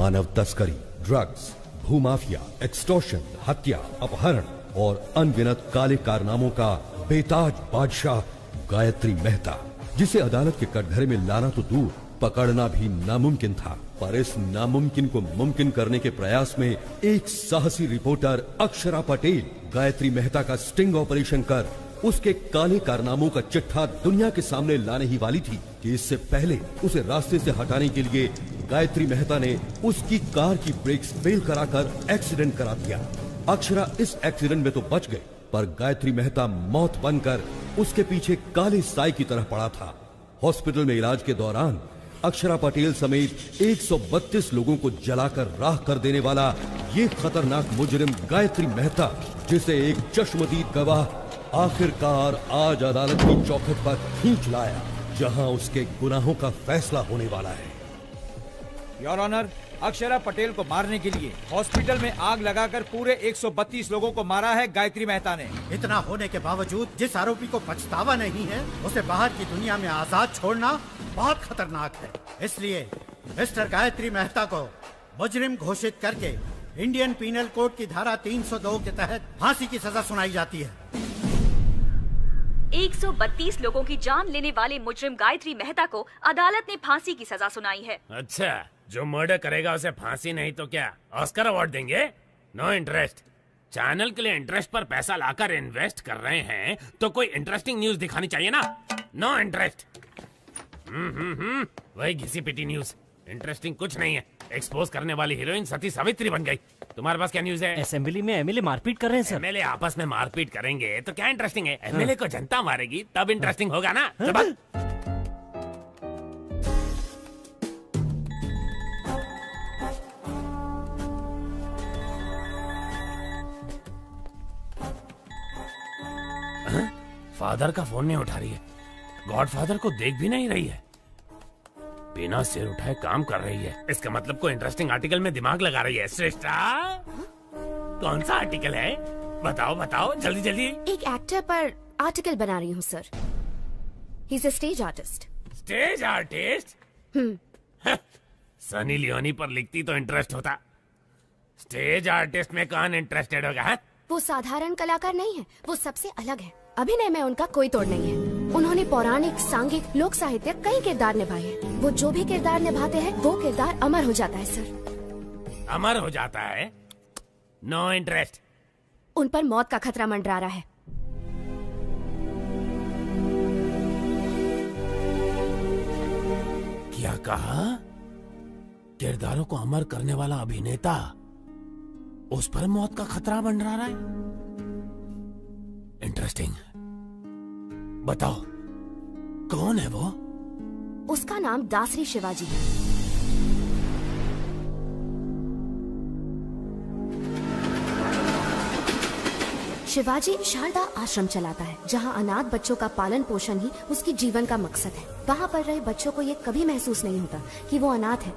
मानव तस्करी, drugs, भूमाफिया, extortion, हत्या, अपहरण और अनगिनत काले कारनामों का बेताज बादशाह गायत्री मेहता, जिसे अदालत के कटघरे में लाना तो दूर, पकड़ना भी नामुमकिन था। पर इस नामुमकिन को मुमकिन करने के प्रयास में एक साहसी रिपोर्टर अक्षरा पटेल गायत्री मेहता का स्टिंग ऑपरेशन कर उसके काले कारनामों का चिट्ठा दुनिया के सामने लाने ही वाली थी कि इससे पहले उसे रास्ते से हटाने के लिए गायत्री मेहता ने उसकी कार की ब्रेक्स फेल कराकर एक्सीडेंट करा दिया। अक्षरा इस एक्सीडेंट में तो बच गए, पर गायत्री मेहता मौत बनकर उसके पीछे काले साई की तरह पड़ा था। हॉस्पिटल में इलाज के दौरान अक्षरा पटेल समेत 132 लोगों को जलाकर राख कर देने वाला ये खतरनाक मुजरिम गायत्री मेहता, जिसे एक चश्मदीद गवाह आखिरकार आज अदालत की चौखट पर खींच लाया, जहां उसके गुनाहों का फैसला होने वाला है। योर ऑनर, अक्षरा पटेल को मारने के लिए हॉस्पिटल में आग लगाकर पूरे 132 लोगों को मारा है गायत्री मेहता ने। इतना होने के बावजूद जिस आरोपी को पछतावा नहीं है, उसे बाहर की दुनिया में आजाद छोड़ना बहुत खतरनाक है। इसलिए मिस्टर गायत्री मेहता को मुजरिम घोषित करके इंडियन पीनल कोड की धारा 302 के तहत फांसी की सजा सुनाई जाती है। 132 लोगों की जान लेने वाले मुजरिम गायत्री मेहता को अदालत ने फांसी की सजा सुनाई है। अच्छा, जो मर्डर करेगा उसे फांसी नहीं तो क्या ऑस्कर अवार्ड देंगे? No interest. चैनल के लिए इंटरेस्ट पर पैसा लाकर इन्वेस्ट कर रहे हैं तो कोई इंटरेस्टिंग न्यूज दिखानी चाहिए ना। No interest. वही घिसी पिटी न्यूज, इंटरेस्टिंग कुछ नहीं है। एक्सपोज करने वाली हीरोइन सती सावित्री बन गई। तुम्हारे पास क्या न्यूज है? असेंबली में एमएलए मारपीट कर रहे हैं सर। एमएलए आपस में मारपीट करेंगे तो क्या इंटरेस्टिंग है? एमएलए को जनता मारेगी तब इंटरेस्टिंग होगा ना। फादर का फोन नहीं उठा रही है, गॉडफादर को देख भी नहीं रही है, बिना सिर उठाए काम कर रही है। इसका मतलब कोई इंटरेस्टिंग आर्टिकल में दिमाग लगा रही है। श्रेष्ठा, कौन सा आर्टिकल है? बताओ बताओ जल्दी जल्दी। एक एक्टर पर आर्टिकल बना रही हूँ sir. He is a stage artist. Stage artist? Sunny Leone पर लिखती तो इंटरेस्ट होता। स्टेज आर्टिस्ट में कौन इंटरेस्टेड होगा? हा? वो साधारण कलाकार नहीं है, वो सबसे अलग है। अभिनय में उनका कोई तोड़ नहीं है। उन्होंने पौराणिक, सांघिक, लोक साहित्य कई किरदार निभाए हैं। वो जो भी किरदार निभाते हैं वो किरदार अमर हो जाता है सर। अमर हो जाता है? No interest. उन पर मौत का खतरा मंडरा रहा है। क्या कहा? किरदारों को अमर करने वाला अभिनेता, उस पर मौत का खतरा मंडरा रहा है? इंटरेस्टिंग। बताओ कौन है वो? उसका नाम दासरी शिवाजी है। शिवाजी शारदा आश्रम चलाता है, जहां अनाथ बच्चों का पालन पोषण ही उसकी जीवन का मकसद है। वहां पर रहे बच्चों को ये कभी महसूस नहीं होता कि वो अनाथ है,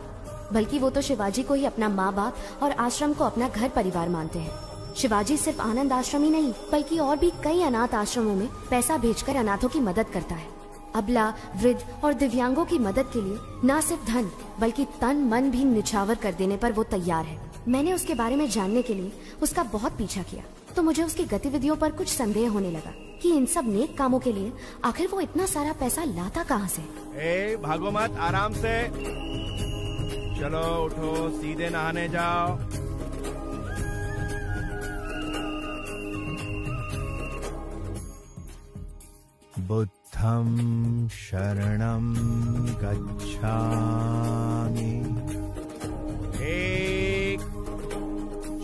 बल्कि वो तो शिवाजी को ही अपना माँ बाप और आश्रम को अपना घर परिवार मानते हैं। शिवाजी सिर्फ आनंद आश्रम ही नहीं, बल्कि और भी कई अनाथ आश्रमों में पैसा भेजकर अनाथों की मदद करता है। अबला, वृद्ध और दिव्यांगों की मदद के लिए न सिर्फ धन बल्कि तन मन भी निछावर कर देने पर वो तैयार है। मैंने उसके बारे में जानने के लिए उसका बहुत पीछा किया, तो मुझे उसकी गतिविधियों पर कुछ संदेह होने लगा कि इन सब नेक कामों के लिए आखिर वो इतना सारा पैसा लाता कहाँ से। भागो मत, आराम से चलो, उठो, सीधे नहाने जाओ। बुद्धं शरणं गच्छामि।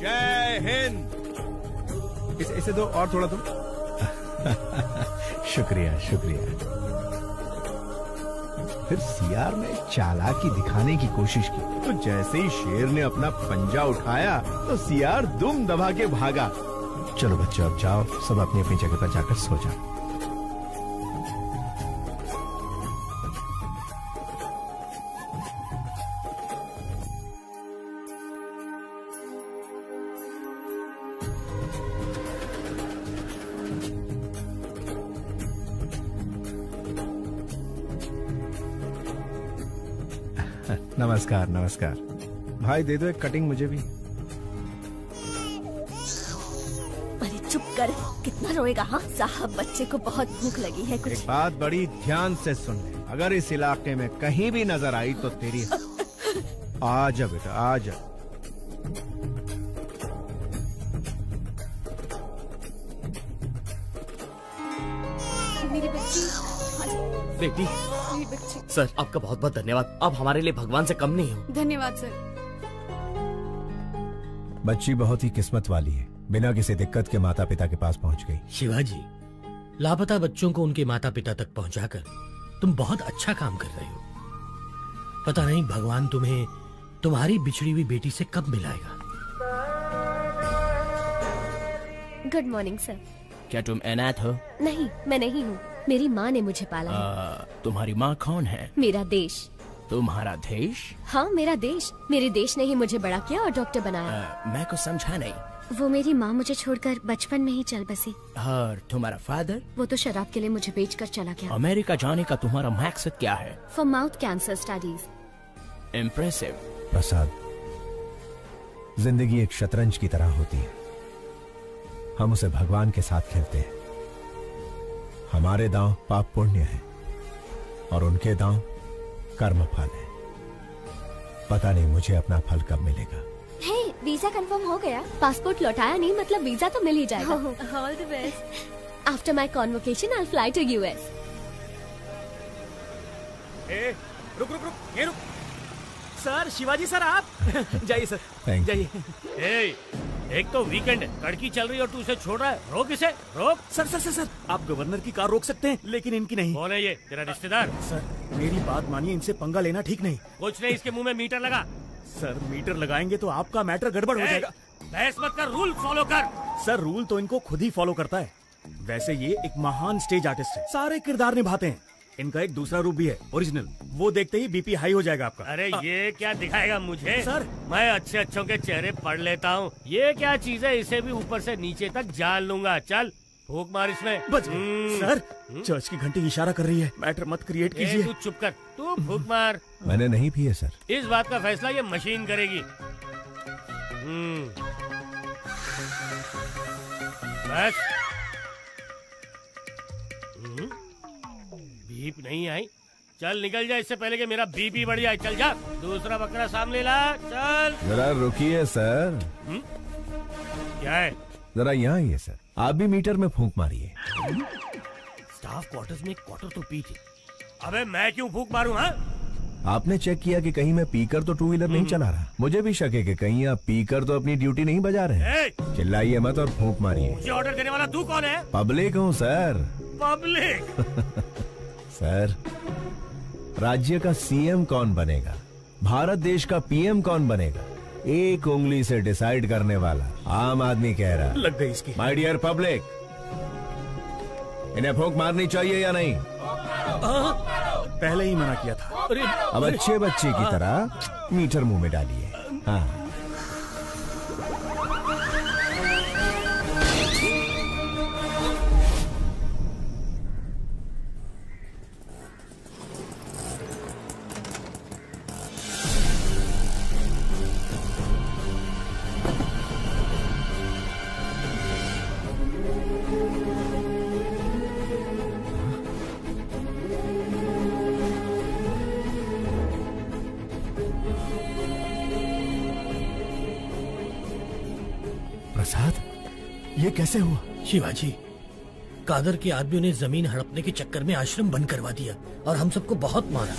जय हिंद। इसे दो और थोड़ा दो। शुक्रिया शुक्रिया। फिर सीआर ने चालाकी दिखाने की कोशिश की, तो जैसे ही शेर ने अपना पंजा उठाया तो सीआर दुम दबा के भागा। चलो बच्चों, अब जाओ, सब अपनी अपनी जगह पर जाकर सो जाओ। नमस्कार नमस्कार। भाई दे दो एक कटिंग मुझे भी। अरे चुप कर, कितना रोएगा? हाँ साहब, बच्चे को बहुत भूख लगी है। कुछ एक बात बड़ी ध्यान से सुन ले, अगर इस इलाके में कहीं भी नजर आई तो तेरी आ जा बेटा, आ जा। मेरी बच्ची, बेटी, मेरी बच्ची। सर आपका बहुत बहुत धन्यवाद। आप हमारे लिए भगवान से कम नहीं हो। धन्यवाद सर। बच्ची बहुत ही किस्मत वाली है, बिना किसी दिक्कत के माता पिता के पास पहुंच गई। शिवाजी, लापता बच्चों को उनके माता पिता तक पहुंचाकर तुम बहुत अच्छा काम कर रहे हो। पता नहीं भगवान तुम्हें तुम्हारी बिछड़ी हुई बेटी से कब मिलाएगा। Good morning sir. क्या तुम अनाथ हो? नहीं, मैं नहीं हूँ, मेरी माँ ने मुझे पाला है। तुम्हारी माँ कौन है? मेरा देश। तुम्हारा देश? हाँ मेरा देश। मेरे देश ने ही मुझे बड़ा किया और डॉक्टर बनाया। मैं कुछ समझा नहीं। वो मेरी माँ मुझे छोड़कर बचपन में ही चल बसी। और तुम्हारा फादर? वो तो शराब के लिए मुझे बेचकर चला गया। अमेरिका जाने का तुम्हारा मकसद क्या है? For mouth cancer studies. Impressive. Prasad, जिंदगी एक शतरंज की तरह होती है, हम उसे भगवान के साथ खेलते हैं। हमारे दांव पाप पुण्य है और उनके दांव कर्म फल है। पता नहीं मुझे अपना फल कब मिलेगा। हे, वीजा कंफर्म हो गया। पासपोर्ट लौटाया नहीं, मतलब वीजा तो मिल ही जाएगा। All the best. After my convocation I will fly to US. रुक रुक रुक, ये रुक। सर, शिवाजी सर आप जाइए सर, जाइए। एक तो वीकेंड है, कड़की चल रही है और तू इसे छोड़ रहा है। रोक इसे, रोक। सर सर सर सर, आप गवर्नर की कार रोक सकते हैं लेकिन इनकी नहीं। कौन है ये? तेरा रिश्तेदार? सर मेरी बात मानिए, इनसे पंगा लेना ठीक नहीं। कुछ नहीं, इसके मुंह में मीटर लगा। सर मीटर लगाएंगे तो आपका मैटर गड़बड़ हो जाएगा। बहस मत कर, रूल फॉलो कर। सर रूल तो इनको खुद ही फॉलो करता है। वैसे ये एक महान स्टेज आर्टिस्ट है, सारे किरदार निभाते हैं। इनका एक दूसरा रूप भी है, ओरिजिनल। वो देखते ही बीपी हाई हो जाएगा आपका। अरे ये क्या दिखाएगा मुझे? सर मैं अच्छे अच्छों के चेहरे पढ़ लेता हूँ। ये क्या चीज है? इसे भी ऊपर से नीचे तक जान लूंगा। चल फूक मार इसमें। बच गए। सर चर्च की घंटी इशारा कर रही है, मैटर मत क्रिएट कीजिए। तू चुप कर, तू फूक मार। मैंने नहीं पिए सर। इस बात का फैसला ये मशीन करेगी। बस। बीप नहीं आई, चल निकल जा इससे पहले कि मेरा बीपी बढ़ जाए। चल जा, दूसरा बकरा सामने ला। चल। जरा रुकिए सर। क्या है? जरा यहाँ आइए सर, आप भी मीटर में फूंक मारिए। स्टाफ क्वार्टर्स में एक क्वार्टर तो पी थी। अबे मैं क्यों फूंक मारूं? हाँ, आपने चेक किया कि कहीं मैं पीकर तो टू व्हीलर नहीं चला रहा। मुझे भी शक है कि कहीं आप पीकर तो अपनी ड्यूटी नहीं बजा रहे। चिल्लाइए मत और फूंक मारिए। मुझे ऑर्डर देने वाला तू कौन है? पब्लिक हूँ सर। पब्लिक? सर, राज्य का सीएम कौन बनेगा, भारत देश का पीएम कौन बनेगा, एक उंगली से डिसाइड करने वाला आम आदमी कह रहा। लग गई इसकी। माय डियर पब्लिक, इन्हें फूंक मारनी चाहिए या नहीं? पहले ही मना किया था। अब अच्छे बच्चे की तरह मीटर मुंह में डालिए। हाँ। प्रसाद, ये कैसे हुआ? शिवाजी, कादर के आदमियों ने जमीन हड़पने के चक्कर में आश्रम बंद करवा दिया और हम सबको बहुत मारा।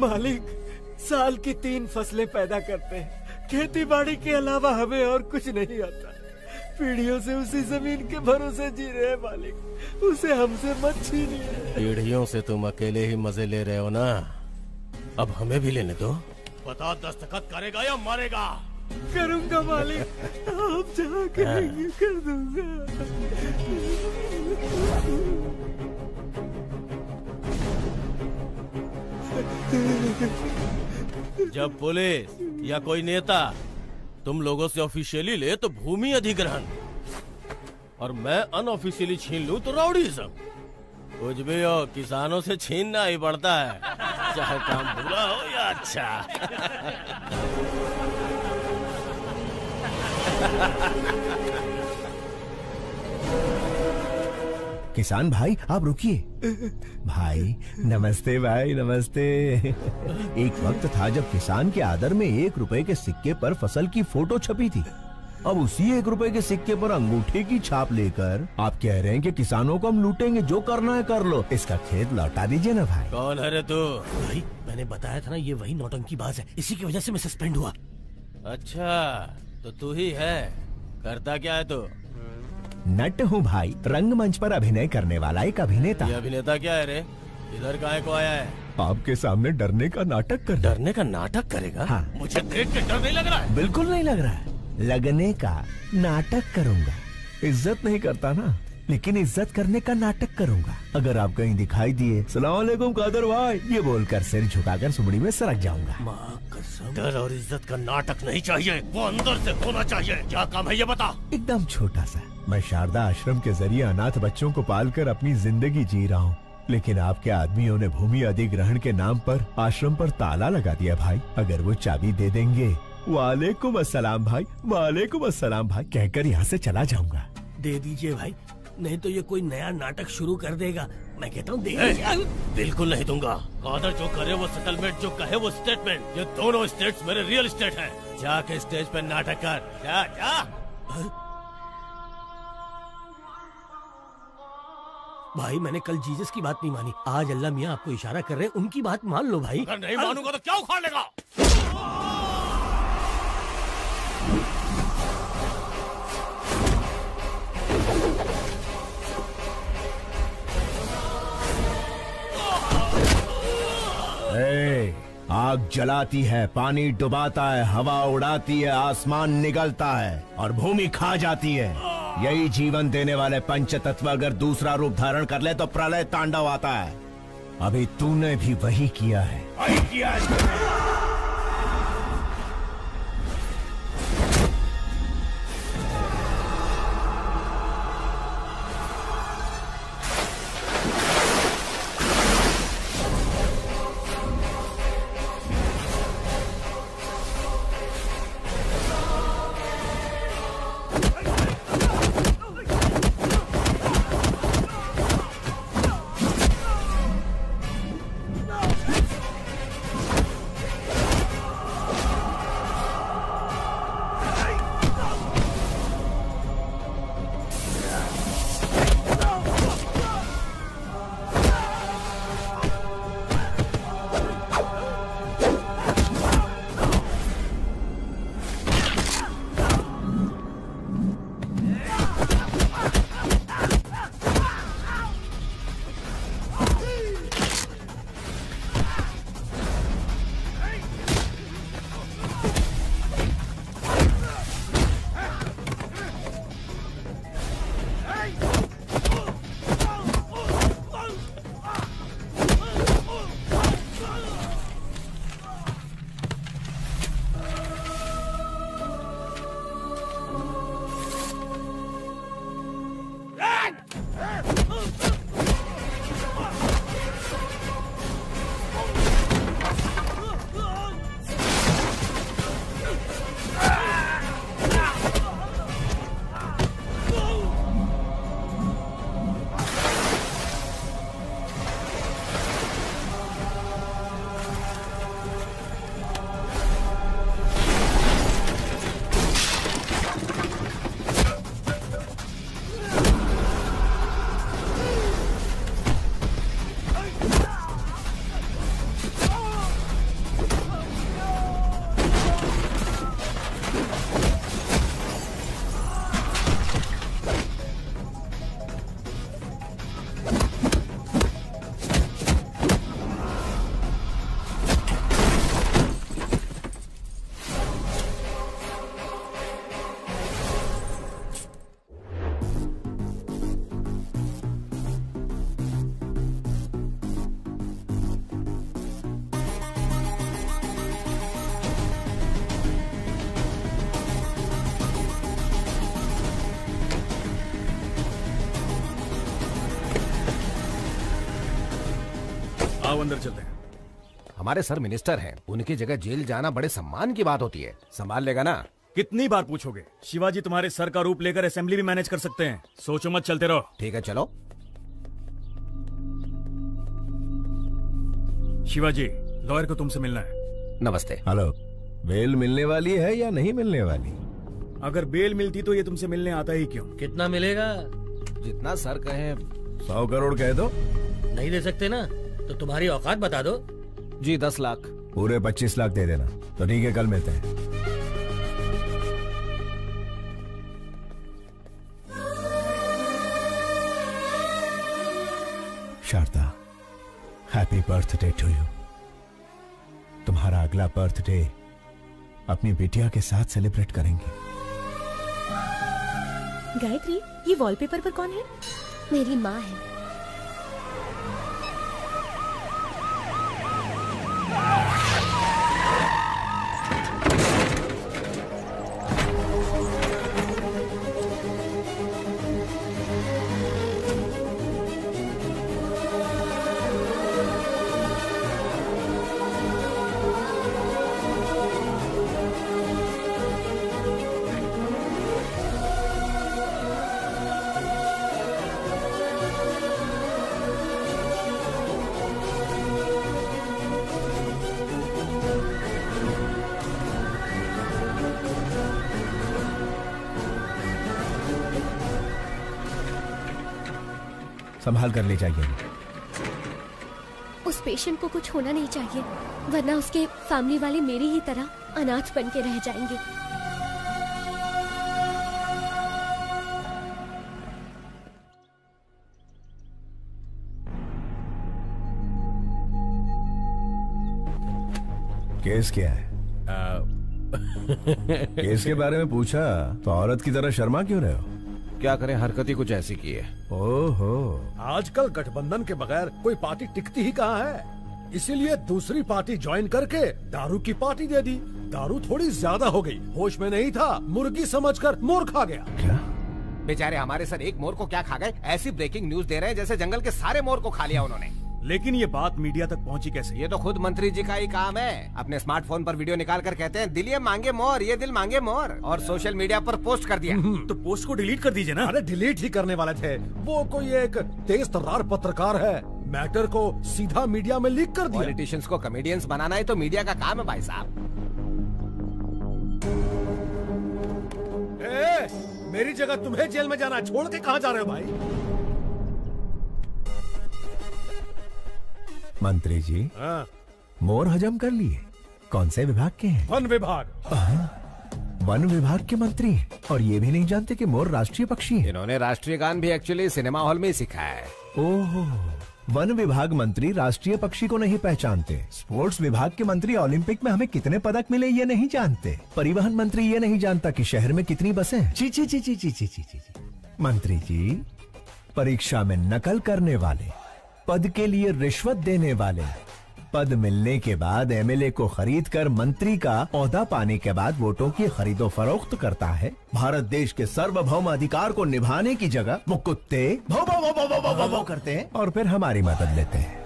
मालिक, साल की 3 फसलें पैदा करते हैं, खेती बाड़ी के अलावा हमें और कुछ नहीं आता। पीढ़ियों से उसी जमीन के भरोसे जी रहे हैं मालिक, उसे हमसे मत छीनिए। पीढ़ियों से तुम अकेले ही मजे ले रहे हो ना, अब हमें भी लेने दो। बता, दस्तखत करेगा या मारेगा? करूंगा मालिक, आप जहाँ कहेंगे कर दूंगा। जब पुलिस या कोई नेता तुम लोगों से ऑफिशियली ले तो भूमि अधिग्रहण, और मैं अनऑफिशियली छीन लूं तो राउडीज़म। कुछ भी हो, किसानों से छीनना ही पड़ता है, चाहे काम बुरा हो या अच्छा। किसान भाई आप रुकिए। भाई नमस्ते, भाई नमस्ते। एक वक्त था जब किसान के आदर में 1 रुपए के सिक्के पर फसल की फोटो छपी थी। अब उसी 1 रुपए के सिक्के पर अंगूठे की छाप लेकर आप कह रहे हैं कि किसानों को हम लूटेंगे, जो करना है कर लो, इसका खेत लौटा दीजिए ना भाई। कौन है रे तू? भाई मैंने बताया था ना, ये वही नौटंकी बाज है, इसी की वजह से मैं सस्पेंड हुआ। अच्छा तो तू ही है, करता क्या है तू? नट हूँ भाई, रंगमंच पर अभिनय करने वाला एक अभिनेता। ये अभिनेता क्या है रे? इधर काहे को आया है? आपके सामने डरने का नाटक कर। डरने का नाटक करेगा? हाँ। मुझे देख के डर नहीं लग रहा है? बिल्कुल नहीं लग रहा है। लगने का नाटक करूंगा। इज्जत नहीं करता ना, लेकिन इज्जत करने का नाटक करूंगा। अगर आप कहीं दिखाई दिए, सलाम अलैकुम कादर भाई, ये बोलकर सिर झुकाकर सुमड़ी में सरक जाऊंगा। डर और इज्जत का नाटक नहीं चाहिए, वो अंदर से होना चाहिए। क्या काम है ये बता? एकदम छोटा सा। मैं शारदा आश्रम के जरिए अनाथ बच्चों को पालकर अपनी जिंदगी जी रहा हूँ, लेकिन आपके आदमियों ने भूमि अधिग्रहण के नाम पर आश्रम पर ताला लगा दिया भाई। अगर वो चाबी दे देंगे, वालेकुम अस्सलाम भाई, वालेकुम अस्सलाम भाई कहकर यहाँ से चला जाऊंगा। दे दीजिए भाई, नहीं तो ये कोई नया नाटक शुरू कर देगा। मैं कहता हूँ बिल्कुल नहीं दूंगा। कादर जो करे वो सेटलमेंट, जो कहे वो स्टेटमेंट। ये दोनों स्टेट्स मेरे रियल स्टेट हैं। जाके स्टेज पे नाटक कर, जा जा। भाई मैंने कल जीसस की बात नहीं मानी, आज अल्लाह मियाँ आपको इशारा कर रहे हैं, उनकी बात मान लो भाई। अगर नहीं मानूंगा तो क्या उखाड़ लेगा? आग जलाती है, पानी डुबाता है, हवा उड़ाती है, आसमान निगलता है और भूमि खा जाती है। यही जीवन देने वाले पंच तत्व अगर दूसरा रूप धारण कर ले तो प्रलय तांडव आता है। अभी तूने भी वही किया है। आओ अंदर चलते हैं। हमारे सर मिनिस्टर हैं, उनकी जगह जेल जाना बड़े सम्मान की बात होती है। संभाल लेगा ना? कितनी बार पूछोगे? शिवाजी तुम्हारे सर का रूप लेकर असेंबली भी मैनेज कर सकते हैं। सोचो मत, चलते रहो। ठीक है, चलो। शिवाजी, लॉयर को तुमसे मिलना है। नमस्ते। हेलो, बेल मिलने वाली है या नहीं मिलने वाली? अगर बेल मिलती तो ये तुमसे मिलने आता ही क्यों? कितना मिलेगा? जितना सर कहें। 100 करोड़ कह दो। नहीं दे सकते ना तो तुम्हारी औकात बता दो। जी 10 लाख। पूरे 25 लाख दे देना। तो ठीक है, कल मिलते हैं। Sharda, happy birthday to you. तुम्हारा अगला बर्थडे अपनी बिटिया के साथ सेलिब्रेट करेंगे। गायत्री, ये वॉलपेपर पर कौन है? मेरी माँ है। संभाल कर ले जाइए। उस पेशेंट को कुछ होना नहीं चाहिए, वरना उसके फैमिली वाले मेरी ही तरह अनाथ बन के रह जाएंगे। केस क्या है? केस के बारे में पूछा तो औरत की तरह शर्मा क्यों रहे हो? क्या करें, हरकत ही कुछ ऐसी की है। ओहो, आजकल गठबंधन के बगैर कोई पार्टी टिकती ही कहाँ है। इसीलिए दूसरी पार्टी ज्वाइन करके दारू की पार्टी दे दी। दारू थोड़ी ज्यादा हो गई, होश में नहीं था, मुर्गी समझकर मोर खा गया। क्या? बेचारे हमारे सर एक मोर को क्या खा गए? ऐसी ब्रेकिंग न्यूज दे रहे हैं जैसे जंगल के सारे मोर को खा लिया उन्होंने। लेकिन ये बात मीडिया तक पहुंची कैसे? ये तो खुद मंत्री जी का ही काम है। अपने स्मार्टफोन पर वीडियो निकाल कर कहते हैं, दिल ये मांगे मोर, ये दिल मांगे मोर, और सोशल मीडिया पर पोस्ट कर दिया। तो पोस्ट को डिलीट कर दीजिए ना। अरे डिलीट ही करने वाले थे, वो कोई एक तेज तर्रार पत्रकार है, मैटर को सीधा मीडिया में लीक कर दिया। पॉलिटिशियंस को कॉमेडियंस बनाना ही तो मीडिया का काम है भाई साहब। मेरी जगह तुम्हें जेल में जाना, छोड़ के कहाँ जा रहे हो भाई? मंत्री जी, मोर हजम कर लिए। कौन से विभाग के हैं? वन विभाग। वन विभाग के मंत्री, और ये भी नहीं जानते कि मोर राष्ट्रीय पक्षी है। इन्होंने राष्ट्रीय गान भी एक्चुअली सिनेमा हॉल में ही सीखा है। ओहो, वन विभाग मंत्री राष्ट्रीय पक्षी को नहीं पहचानते। स्पोर्ट्स विभाग के मंत्री ओलंपिक में हमें कितने पदक मिले ये नहीं जानते। परिवहन मंत्री ये नहीं जानता कि शहर में कितनी बसें हैं। ची ची ची ची ची ची ची ची। मंत्री जी, परीक्षा में नकल करने वाले, पद के लिए रिश्वत देने वाले, पद मिलने के बाद एमएलए को खरीद कर मंत्री का ओहदा पाने के बाद वोटों की खरीदो फरोख्त करता है। भारत देश के सार्वभौम अधिकार को निभाने की जगह वो कुत्ते भौ भौ भौ भौ भौ भौ भौ भौ करते हैं और फिर हमारी मदद लेते हैं।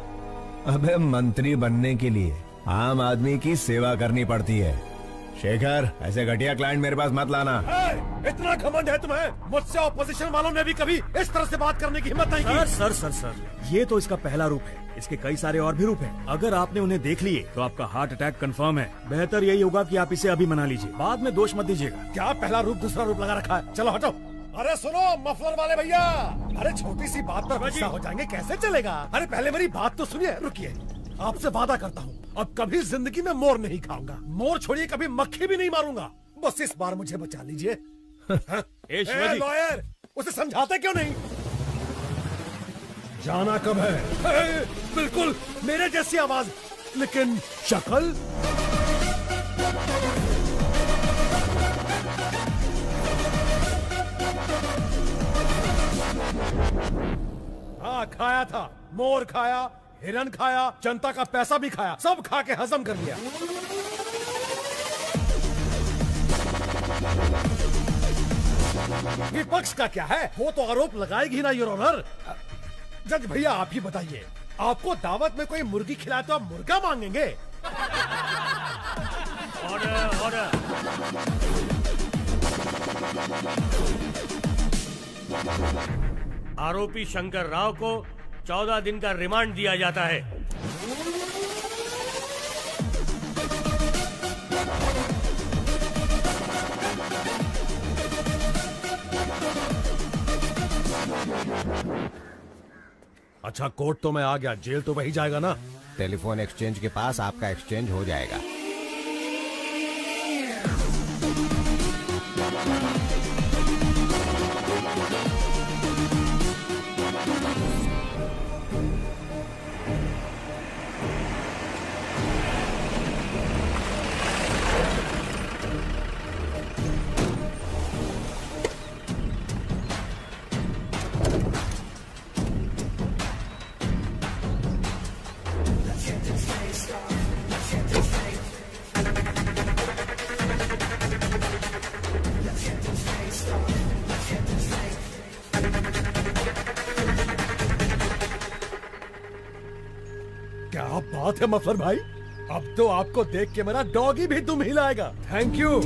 अबे मंत्री बनने के लिए आम आदमी की सेवा करनी पड़ती है। शेखर, ऐसे घटिया क्लाइंट मेरे पास मत लाना। इतना घमंड है तुम्हें? मुझसे ऑपोजिशन वालों ने भी कभी इस तरह से बात करने की हिम्मत नहीं की। सर, ये तो इसका पहला रूप है। इसके कई सारे और भी रूप हैं। अगर आपने उन्हें देख लिए तो आपका हार्ट अटैक कंफर्म है। बेहतर यही होगा कि आप इसे अभी मना लीजिए, बाद में दोष मत दीजिएगा। क्या पहला रूप दूसरा रूप लगा रखा है? चलो हटो। अरे सुनो मफलर वाले भैया, अरे छोटी सी बात पर गुस्सा हो जाएंगे, कैसे चलेगा? अरे पहले मेरी बात तो सुनिए। रुकिए, आपसे वादा करता हूँ अब कभी जिंदगी में मोर नहीं खाऊंगा। मोर छोड़िए, कभी मक्खी भी नहीं मारूंगा। बस इस बार मुझे बचा लीजिए। लॉयर, उसे समझाते क्यों नहीं? जाना कब है? बिल्कुल मेरे जैसी आवाज, लेकिन शक्ल। हाँ, खाया था, मोर खाया, हिरन खाया, जनता का पैसा भी खाया, सब खा के हजम कर लिया। विपक्ष का क्या है? वो तो आरोप लगाएगी ना योर ऑनर। जज भैया आप ही बताइए, आपको दावत में कोई मुर्गी खिलाए तो आप मुर्गा मांगेंगे? Order order. आरोपी शंकर राव को 14 दिन का रिमांड दिया जाता है। अच्छा, कोर्ट तो मैं आ गया, जेल तो वही जाएगा ना? टेलीफोन एक्सचेंज के पास आपका एक्सचेंज हो जाएगा। क्या बात है मफलर भाई, अब तो आपको देख के मेरा डॉगी भी दुम हिलाएगा। Thank you.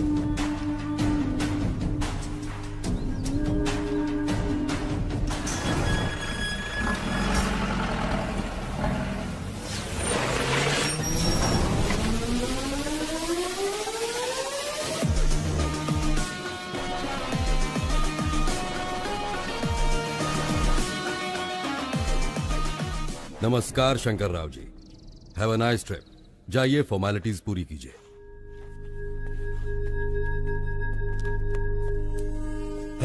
नमस्कार Shankar Rao ji, have a nice trip. जाइए फॉर्मेलिटीज पूरी कीजिए।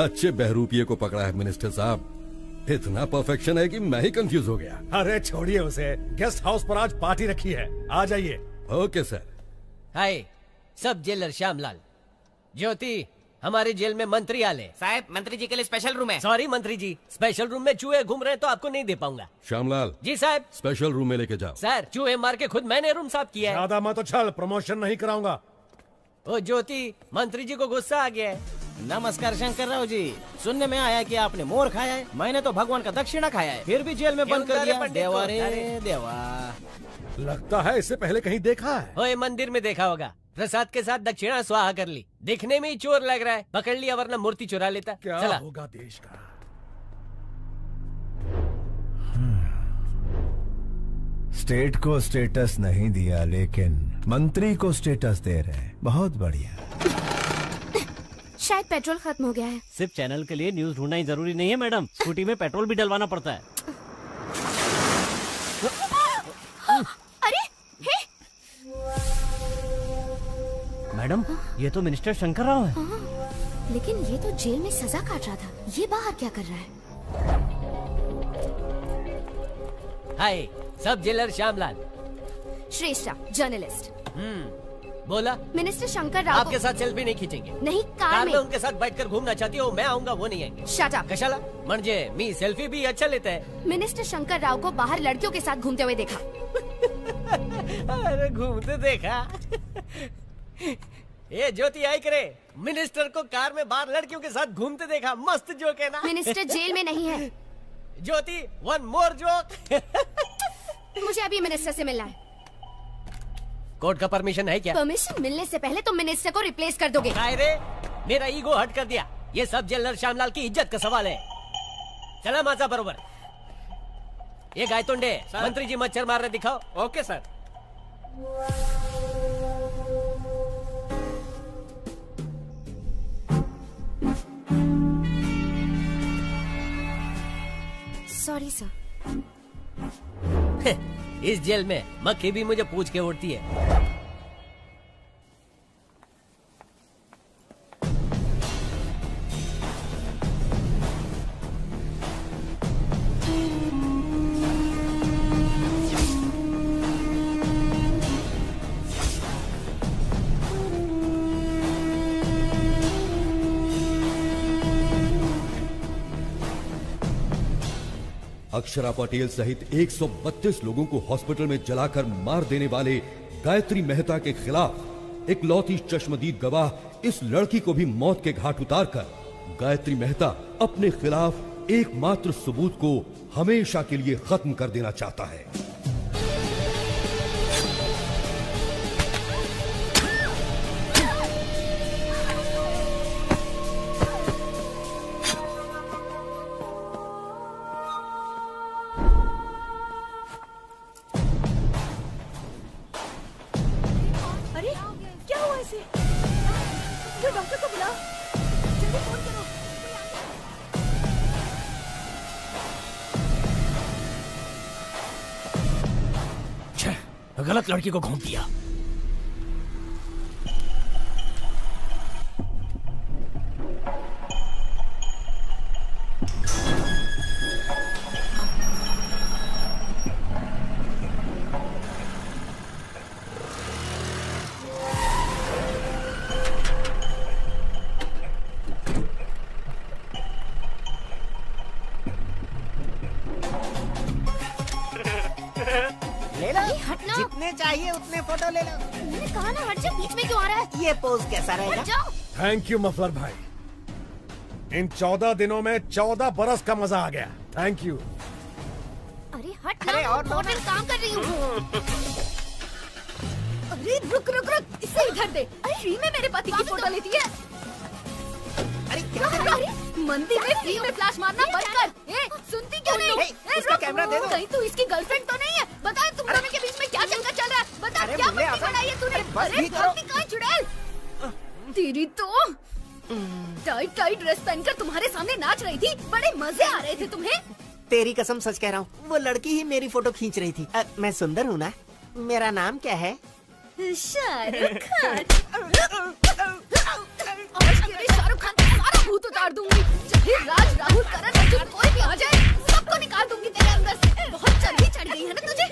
अच्छे बहरूपिये को पकड़ा है मिनिस्टर साहब। इतना परफेक्शन है कि मैं ही कंफ्यूज हो गया। अरे छोड़िए उसे, गेस्ट हाउस पर आज पार्टी रखी है, आ जाइए। Okay sir. हाय, सब जेलर श्यामलाल। ज्योति, हमारे जेल में मंत्री आले। साहब, मंत्री जी के लिए स्पेशल रूम है। सॉरी मंत्री जी, स्पेशल रूम में चूहे घूम रहे हैं तो आपको नहीं दे पाऊंगा। श्यामलाल जी साहब। स्पेशल रूम में लेके जाओ। सर, चूहे मार के खुद मैंने रूम साफ किया है। ज्यादा मत उछल, प्रमोशन नहीं कराऊंगा। ओ ज्योति, मंत्री जी को गुस्सा आ गया है। नमस्कार शंकर राव जी, सुनने में आया कि आपने मोर खाया है। मैंने तो भगवान का दक्षिणा खाया है, फिर भी जेल में बंद कर दिया। देवा रे देवा। लगता है इससे पहले कहीं देखा है। ओए, मंदिर में देखा होगा। प्रसाद के साथ दक्षिणा स्वाहा कर ली। दिखने में ही चोर लग रहा है, पकड़ लिया वरना मूर्ति चुरा लेता। क्या चला। होगा देश का। स्टेट को स्टेटस नहीं दिया, लेकिन मंत्री को स्टेटस दे रहे हैं। बहुत बढ़िया। शायद पेट्रोल खत्म हो गया है। सिर्फ चैनल के लिए न्यूज ढूंढना ही जरूरी नहीं है मैडम, स्कूटी में पेट्रोल भी डलवाना पड़ता है। अरे हे! मैडम, ये तो मिनिस्टर शंकर राव है। लेकिन ये तो जेल में सजा काट रहा था, ये बाहर क्या कर रहा है? हाय, सब जेलर श्यामलाल। श्रेष्ठा, जर्नलिस्ट। बोला। मिनिस्टर शंकर राव आपके साथ सेल्फी नहीं खींचेंगे। नहीं, कार में उनके साथ बैठकर घूमना चाहती हो, मैं आऊंगा, वो नहीं आएंगे। Shut up. कशाला? म्हणजे मी सेल्फी भी अच्छा लेता है। मिनिस्टर शंकर राव को बाहर लड़कियों के साथ घूमते हुए देखा। अरे घूमते देखा? ये ज्योति आई करे, मिनिस्टर को कार में बाहर लड़कियों के साथ घूमते देखा। मस्त जोक है ना? मिनिस्टर जेल में नहीं है। ज्योति, वन मोर जोक। मुझे अभी मिनिस्टर से मिलना है। कोर्ट का परमिशन है क्या? परमिशन मिलने से पहले तुम मिनिस्टर को रिप्लेस कर दोगे। रे, मेरा ईगो हट कर दिया। ये सब जेलर श्यामलाल की इज्जत का सवाल है। चला माचा बरोबर। ये गायतोंडे, मंत्री जी मच्छर मार रहे दिखाओ। Okay sir. Sorry sir. इस जेल में मक्खी भी मुझे पूछ के उड़ती है। अक्षरा पटेल सहित 132 लोगों को हॉस्पिटल में जलाकर मार देने वाले गायत्री मेहता के खिलाफ इकलौती चश्मदीद गवाह इस लड़की को भी मौत के घाट उतारकर गायत्री मेहता अपने खिलाफ एकमात्र सबूत को हमेशा के लिए खत्म कर देना चाहता है। अरे क्या हुआ इसे? जो डॉक्टर को बुलाओ, जल्दी फोन करो। गलत लड़की को घूम दिया। जितने चाहिए उतने फोटो ले लो। मैंने कहा ना हट जा, बीच में क्यों आ रहा है? ये पोज कैसा रहेगा? थैंक यू मफलर भाई, इन 14 दिनों में 14 बरस का मजा आ गया। Thank you. अरे हट ना, और काम कर रही हूँ। अरे रुक रुक रुक, इसे इधर दे। अरे फ्री में मेरे पति की फोटो लेती है। अरे क्या कर रही है? मंदिर में फ्री में फ्लैश मारना बंद कर। ए, सुनती क्यों नहीं? उसका कैमरा दे दो। कहीं तू इसकी गर्लफ्रेंड तो नहीं है? बता तुम दोनों के बीच में क्या चक्कर चल रहा है? बता क्या बत्ती बनाई है तूने? अरे भक्ति कहाँ चुड़ैल? तेरी तो टाइट टाइट ड्रेस पहनकर तुम्हारे सामने नाच रही थी, बड़े मजे आ रहे थे तुम्हें। तेरी कसम सच कह रहा हूँ, वो लड़की ही मेरी फोटो खींच रही थी। मैं सुंदर हूँ ना? मेरा नाम क्या है? शाहरुख खान। आज तेरे शाहरुख खान का सारा भूत उतार दूंगी। चाहे राज, राहुल, करण, अर्जुन कोई भी आ जाए, सबको निकाल दूंगी तेरे अंदर से। बहुत चर्बी चढ़ गई है ना तुझे?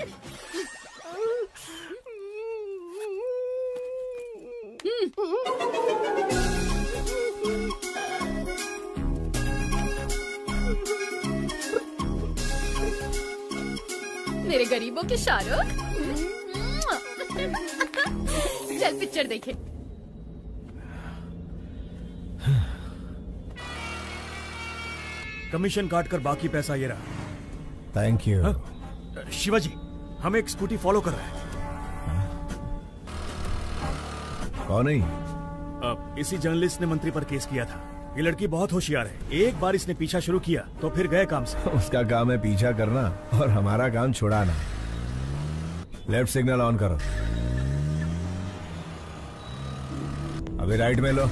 मेरे गरीबों के शाहरुख। चल पिक्चर देखे। कमीशन काट कर बाकी पैसा ये रहा। Thank you. शिवाजी, हम एक स्कूटी फॉलो कर रहे हैं। कौन है? इसी जर्नलिस्ट ने मंत्री पर केस किया था। ये लड़की बहुत होशियार है, एक बार इसने पीछा शुरू किया तो फिर गए काम से। उसका काम है पीछा करना और हमारा काम छुड़ाना। लेफ्ट सिग्नल ऑन करो। अभी राइट में लो।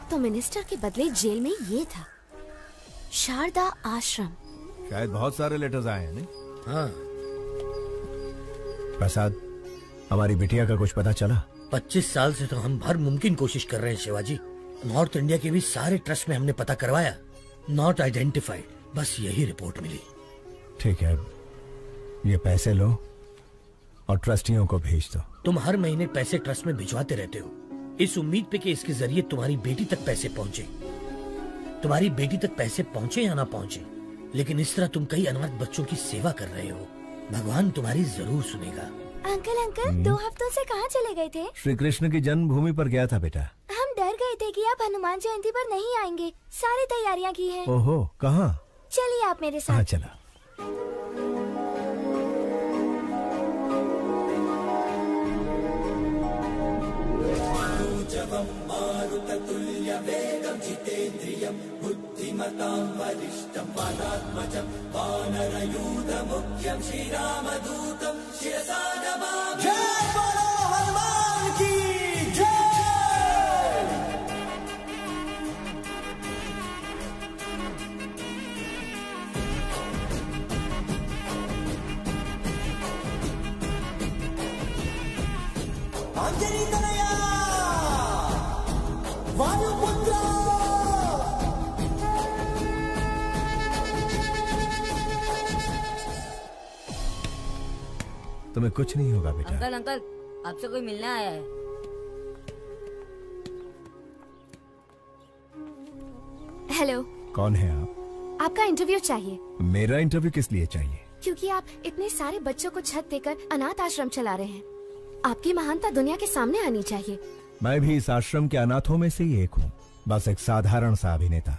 तो मिनिस्टर के बदले जेल में ये था, शारदा आश्रम। शायद बहुत सारे लेटर्स आए हैं, नहीं? हाँ। प्रसाद, हमारी बिटिया का कुछ पता चला? 25 साल से तो हम हर मुमकिन कोशिश कर रहे हैं शिवाजी। नॉर्थ इंडिया के भी सारे ट्रस्ट में हमने पता करवाया, नॉट आइडेंटिफाइड। बस यही रिपोर्ट मिली। ठीक है, ये पैसे लो और ट्रस्टियों को भेज दो। तुम हर महीने पैसे ट्रस्ट में भिजवाते रहते हो, इस उम्मीद पे कि इसके जरिए तुम्हारी बेटी तक पैसे पहुंचे। तुम्हारी बेटी तक पैसे पहुंचे या ना पहुंचे, लेकिन इस तरह तुम कई अनाथ बच्चों की सेवा कर रहे हो। भगवान तुम्हारी जरूर सुनेगा। अंकल 2 हफ्तों से कहाँ चले गए थे? श्री कृष्ण की जन्मभूमि पर गया था बेटा। हम डर गए थे कि आप हनुमान जयंती पर नहीं आएंगे। सारी तैयारियां की हैं। ओहो, कहाँ? चलिए आप मेरे साथ। हाँ चला। वरिष्ठं वातात्मजं वानरयूथमुख्यं श्रीरामदूतं शिरसा नमामि। जय बोलो हनुमान की जय। अंजनी तनया वायुपुत्र तुम्हें कुछ नहीं होगा बेटा। अंकल अंकल, आपसे कोई मिलने आया है। हेलो। कौन है आप? आपका इंटरव्यू चाहिए। मेरा इंटरव्यू किस लिए चाहिए? क्योंकि आप इतने सारे बच्चों को छत देकर अनाथ आश्रम चला रहे हैं। आपकी महानता दुनिया के सामने आनी चाहिए। मैं भी इस आश्रम के अनाथों में से ही एक हूँ, बस एक साधारण सा अभिनेता।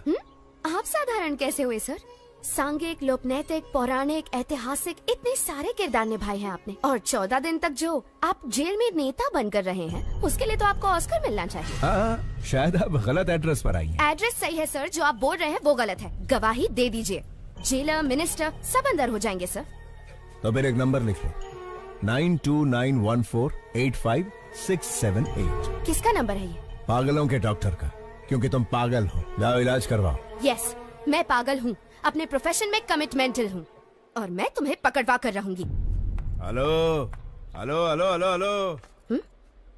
आप साधारण कैसे हुए सर? सांघिक, लोकनैतिक, पौराणिक, ऐतिहासिक इतने सारे किरदार निभाए हैं आपने, और 14 दिन तक जो आप जेल में नेता बनकर रहे हैं, उसके लिए तो आपको ऑस्कर मिलना चाहिए। हाँ, शायद आप गलत एड्रेस पर आई हैं। एड्रेस सही है सर, जो आप बोल रहे हैं वो गलत है। गवाही दे दीजिए, जेलर, मिनिस्टर सब अंदर हो जाएंगे सर। तो फिर एक नंबर लिख लो, 9291485678। किसका नंबर है ये? पागलों के डॉक्टर का, क्योंकि तुम पागल हो। जाओ इलाज करवाओ। यस, मैं पागल हूँ, अपने प्रोफेशन में कमिटमेंटल हूँ, और मैं तुम्हें पकड़वा कर रहूंगी। Hello hello hello hello hello,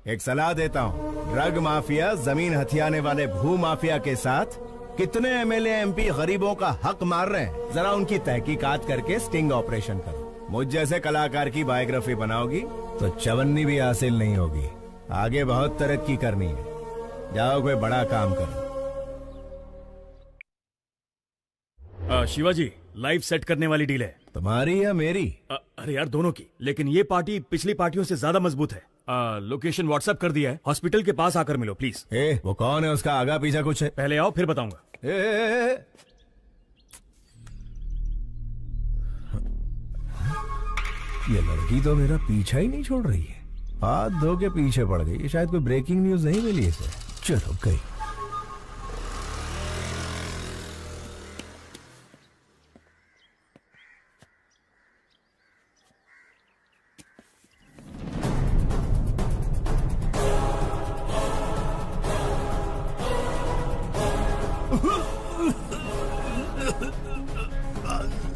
एक सलाह देता हूँ। ड्रग माफिया, जमीन हथियाने वाले भू माफिया के साथ कितने एमएलए एमपी गरीबों का हक मार रहे हैं, जरा उनकी तहकीकात करके स्टिंग ऑपरेशन करो। मुझ जैसे कलाकार की बायोग्राफी बनाओगी तो चवन्नी भी हासिल नहीं होगी। आगे बहुत तरक्की करनी है, जाओ कोई बड़ा काम करो। शिवाजी, लाइव सेट करने वाली डील है। तुम्हारी या मेरी? अरे यार, दोनों की, लेकिन ये पार्टी पिछली पार्टियों से ज्यादा मजबूत है। लोकेशन व्हाट्सएप कर दिया है, हॉस्पिटल के पास आकर मिलो प्लीज। वो कौन है, उसका आगा पीछा कुछ है? पहले आओ फिर बताऊंगा। ये लड़की तो मेरा पीछा ही नहीं छोड़ रही है, हाथ धो के पीछे पड़ गई। शायद कोई ब्रेकिंग न्यूज नहीं मिली इसे। चलो गई।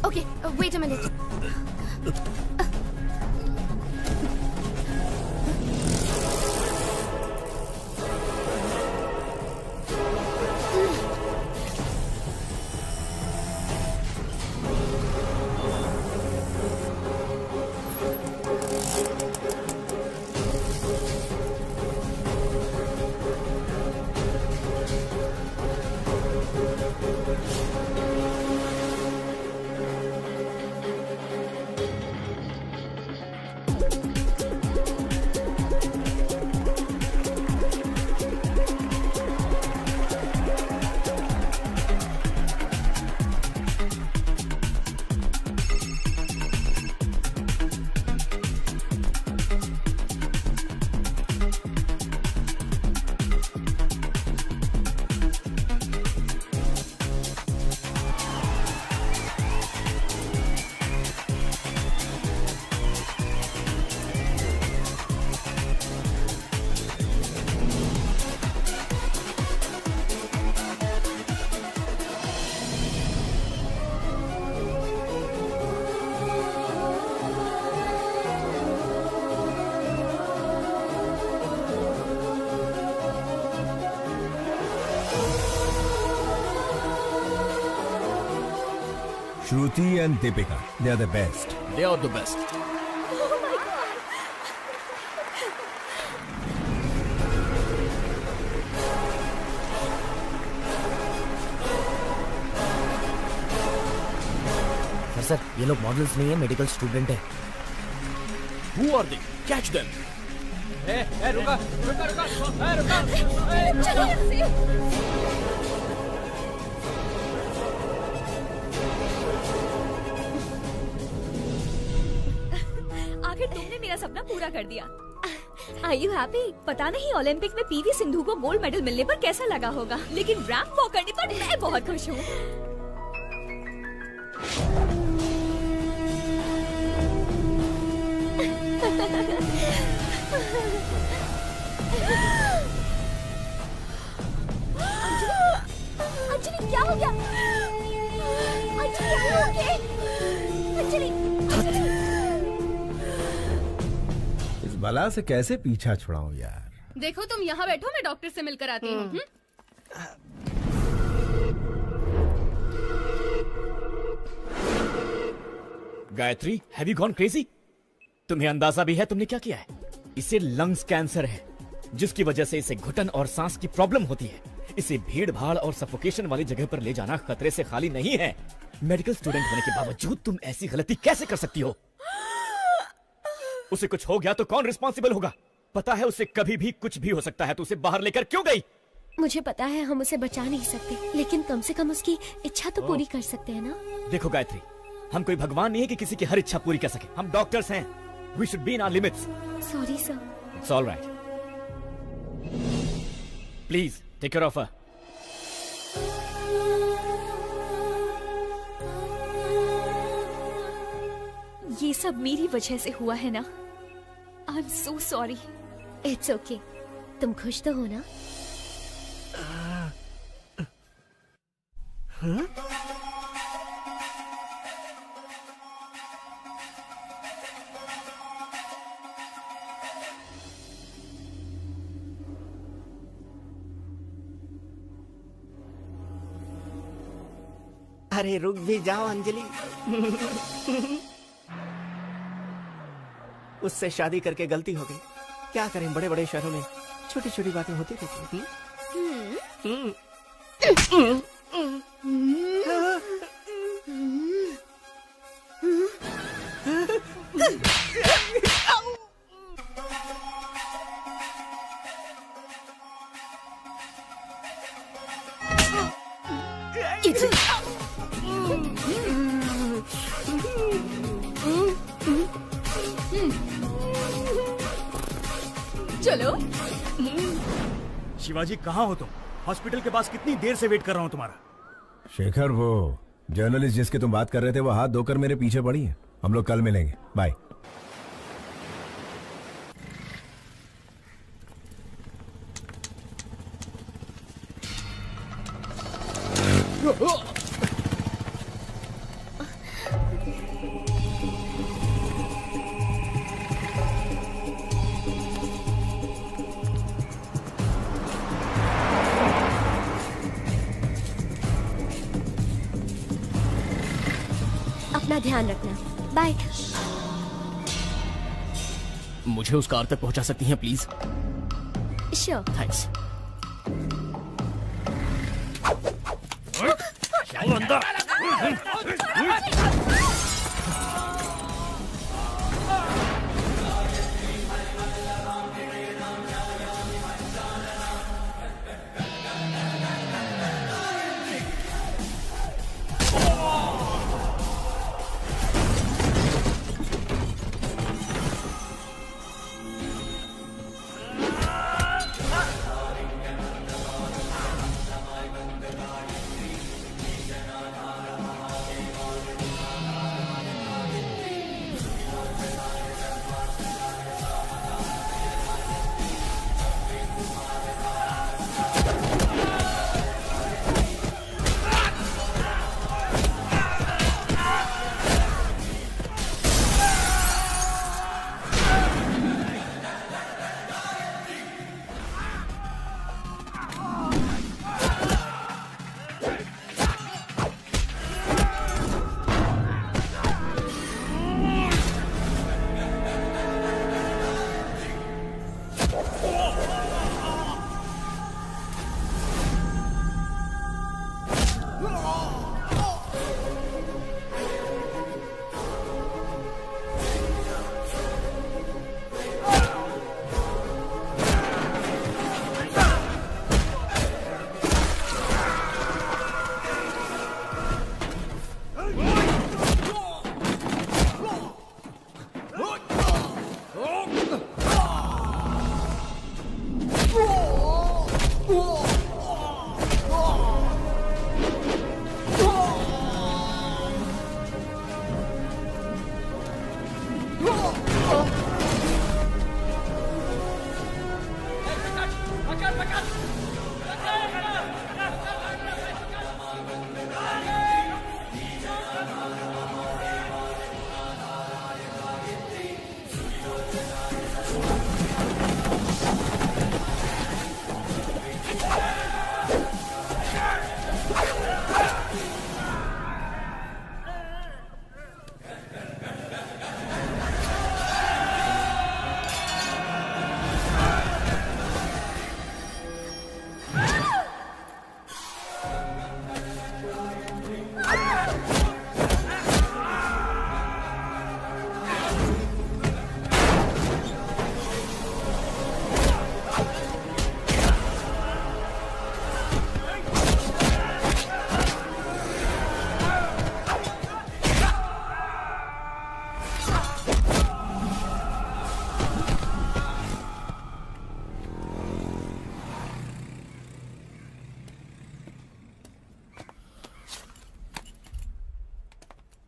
Okay, wait a minute. Shruti and Deepika, they are the best. They are the best. Sir, ये लोग मॉडल्स नहीं है, मेडिकल स्टूडेंट है। Who are they? Catch them. रुका रुका रुका रुका। चलो आखिर तुमने मेरा सपना पूरा कर दिया। Are you happy? पता नहीं ओलंपिक में पीवी सिंधु को गोल्ड मेडल मिलने पर कैसा लगा होगा, लेकिन रैंप वॉक करने पर मैं बहुत खुश हूँ। अंजलि क्या हो गया? अंजलि इस बला से कैसे पीछा छुड़ाऊं यार। देखो तुम यहाँ बैठो, मैं डॉक्टर से मिलकर आती हूँ। Gayatri, have you gone crazy? तुम्हें अंदाजा भी है तुमने क्या किया है? इसे लंग्स कैंसर है, जिसकी वजह से इसे घुटन और सांस की प्रॉब्लम होती है। इसे भीड़ भाड़ और सफोकेशन वाली जगह पर ले जाना खतरे से खाली नहीं है। मेडिकल स्टूडेंट होने के बावजूद तुम ऐसी गलती कैसे कर सकती हो? उसे कुछ हो गया तो कौन रिस्पॉन्सिबल होगा? पता है उसे कभी भी कुछ भी हो सकता है, तो उसे बाहर लेकर क्यों गई? मुझे पता है हम उसे बचा नहीं सकते, लेकिन कम से कम उसकी इच्छा तो पूरी कर सकते हैं ना। देखो गायत्री, हम कोई भगवान नहीं है कि किसी की हर इच्छा पूरी कर सके। हम डॉक्टर्स हैं। We should be in our limits. Sorry, sir. It's all right. Please take care of her. ये सब मेरी वजह से हुआ है ना। I'm so sorry. It's okay. तुम खुश तो हो ना? हाँ? अरे रुक भी जाओ अंजलि। उससे शादी करके गलती हो गई। क्या करें, बड़े बड़े शहरों में छोटी छोटी बातें होती रहती हैं। चलो। शिवाजी कहाँ हो तुम? हॉस्पिटल के पास कितनी देर से वेट कर रहा हूँ तुम्हारा। शेखर, वो जर्नलिस्ट जिसकी तुम बात कर रहे थे वो हाथ धोकर मेरे पीछे पड़ी है। हम लोग कल मिलेंगे। बाय। अपना ध्यान रखना। बाय। मुझे उस कार तक पहुंचा सकती हैं प्लीज? श्योर। थैंक्स।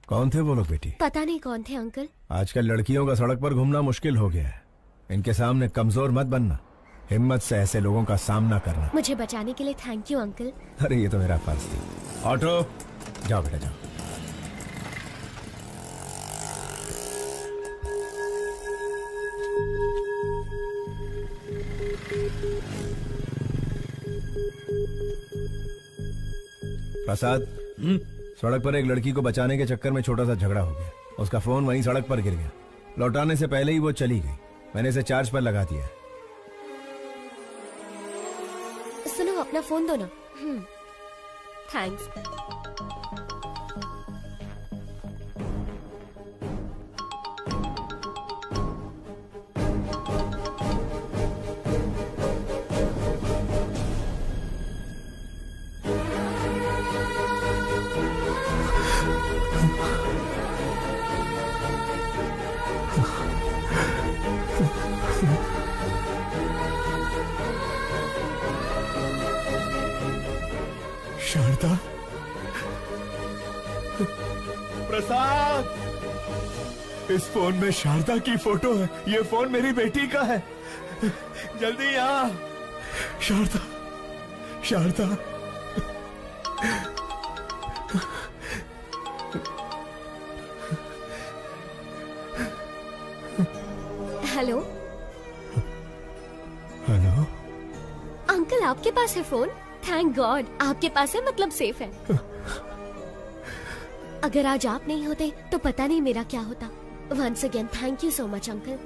कौन थे वो लोग बेटी? पता नहीं कौन थे अंकल। आजकल लड़कियों का सड़क पर घूमना मुश्किल हो गया है। इनके सामने कमजोर मत बनना, हिम्मत से ऐसे लोगों का सामना करना। मुझे बचाने के लिए थैंक यू अंकल। अरे ये तो मेरा फर्ज थी। ऑटो जाओ बेटा जाओ। प्रसाद, सड़क पर एक लड़की को बचाने के चक्कर में छोटा सा झगड़ा हो गया। उसका फोन वहीं सड़क पर गिर गया। लौटाने से पहले ही वो चली गई। मैंने इसे चार्ज पर लगा दिया। सुनो, अपना फोन दो ना। थैंक्स। शारदा, प्रसाद, इस फोन में शारदा की फोटो है। ये फोन मेरी बेटी का है। जल्दी आ। Sharada, Sharada. Hello. Hello uncle, आपके पास है फोन? थैंक गॉड, आपके पास है मतलब सेफ है। अगर आज आप नहीं होते तो पता नहीं मेरा क्या होता। Once again thank you so much uncle.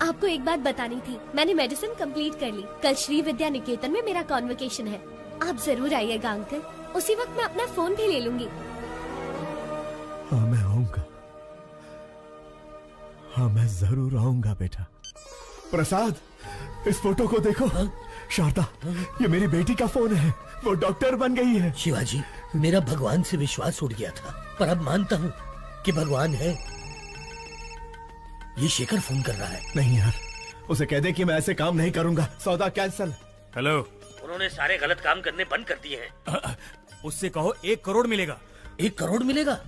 आपको एक बात बतानी थी, मैंने मेडिसिन कंप्लीट कर ली। कल श्री विद्या निकेतन में मेरा कॉन्वोकेशन है। आप जरूर आइएगा अंकल। उसी वक्त मैं अपना फोन भी ले लूंगी। हाँ मैं आऊंगा। हाँ मैं जरूर आऊंगा बेटा। प्रसाद, इस फोटो को देखो। शारदा, ये मेरी बेटी का फोन है। वो डॉक्टर बन गई है। शिवाजी, मेरा भगवान से विश्वास उड़ गया था, पर अब मानता हूँ कि भगवान है। ये शेखर फोन कर रहा है। नहीं यार, उसे कह दे कि मैं ऐसे काम नहीं करूंगा। सौदा कैंसल। हेलो। उन्होंने सारे गलत काम करने बंद कर दिए हैं। उससे कहो 1 करोड़ मिलेगा। 1 करोड़ मिलेगा?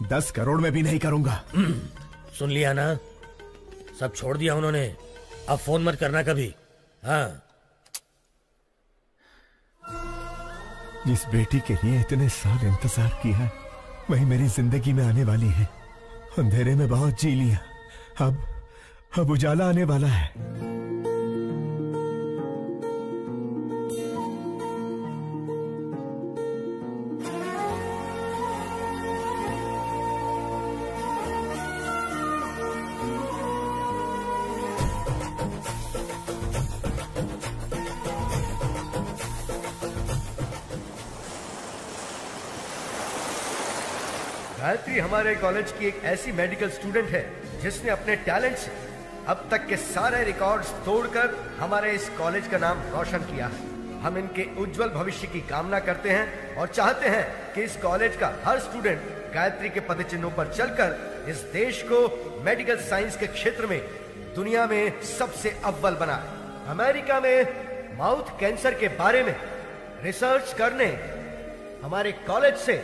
10 करोड़ में भी नहीं करूंगा। सुन लिया ना, सब छोड़ दिया उन्होंने। अब फोन मत करना कभी। हाँ। जिस बेटी के लिए इतने साल इंतजार किया, वही मेरी जिंदगी में आने वाली है। अंधेरे में बहुत जी लिया, अब उजाला आने वाला है। गायत्री हमारे कॉलेज की एक ऐसी मेडिकल स्टूडेंट है जिसने अपने टैलेंट से अब तक के सारे रिकॉर्ड्स तोड़कर हमारे इस कॉलेज का नाम रोशन किया है। हम इनके उज्जवल भविष्य की कामना करते हैं और चाहते हैं कि इस कॉलेज का हर स्टूडेंट गायत्री के पदचिन्हों पर चलकर इस देश को मेडिकल साइंस के क्षेत्र में दुनिया में सबसे अव्वल बनाए। अमेरिका में माउथ कैंसर के बारे में रिसर्च करने हमारे कॉलेज से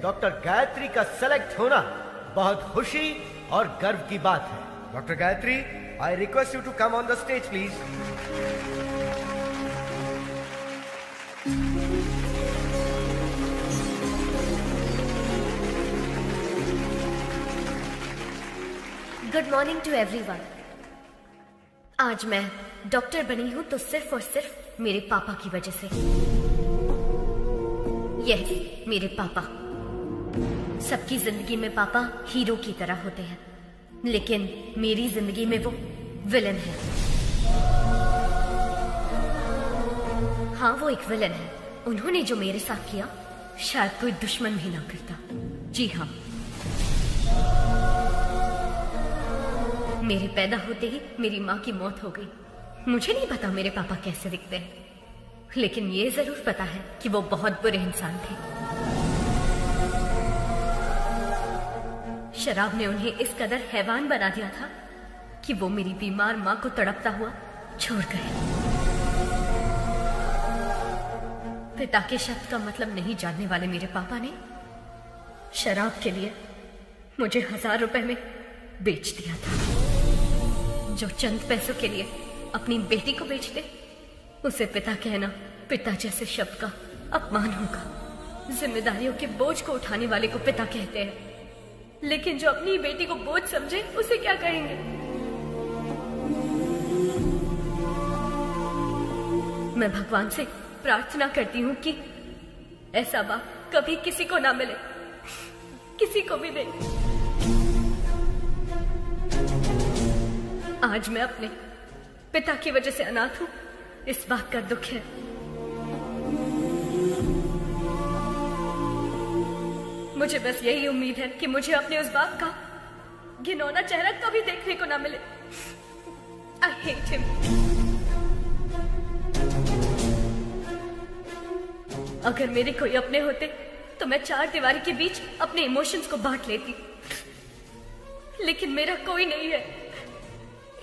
डॉक्टर गायत्री का सेलेक्ट होना बहुत खुशी और गर्व की बात है। Doctor Gayatri, I request you to come on the stage please. Good morning to everyone. आज मैं डॉक्टर बनी हूं तो सिर्फ और सिर्फ मेरे पापा की वजह से। यह मेरे पापा। सबकी जिंदगी में पापा हीरो की तरह होते हैं, लेकिन मेरी जिंदगी में वो विलन है। हाँ, वो एक विलन है। उन्होंने जो मेरे साथ किया शायद कोई दुश्मन भी ना करता। जी हाँ, मेरे पैदा होते ही मेरी माँ की मौत हो गई। मुझे नहीं पता मेरे पापा कैसे दिखते हैं, लेकिन ये जरूर पता है कि वो बहुत बुरे इंसान थे। शराब ने उन्हें इस कदर हैवान बना दिया था कि वो मेरी बीमार माँ को तड़पता हुआ छोड़ गए। पिता के शब्द का मतलब नहीं जानने वाले मेरे पापा ने शराब के लिए मुझे 1000 रुपए में बेच दिया था। जो चंद पैसों के लिए अपनी बेटी को बेच दे उसे पिता कहना पिता जैसे शब्द का अपमान होगा। जिम्मेदारियों के बोझ को उठाने वाले को पिता कहते हैं, लेकिन जो अपनी बेटी को बोझ समझे उसे क्या कहेंगे? मैं भगवान से प्रार्थना करती हूँ कि ऐसा बाप कभी किसी को ना मिले, किसी को भी नहीं। आज मैं अपने पिता की वजह से अनाथ हूँ, इस बात का दुख है। मुझे बस यही उम्मीद है कि मुझे अपने उस बाप का घिनौना चेहरा कभी देखने को ना मिले। I hate him। अगर मेरे कोई अपने होते तो मैं 4 दीवारी के बीच अपने इमोशंस को बांट लेती, लेकिन मेरा कोई नहीं है,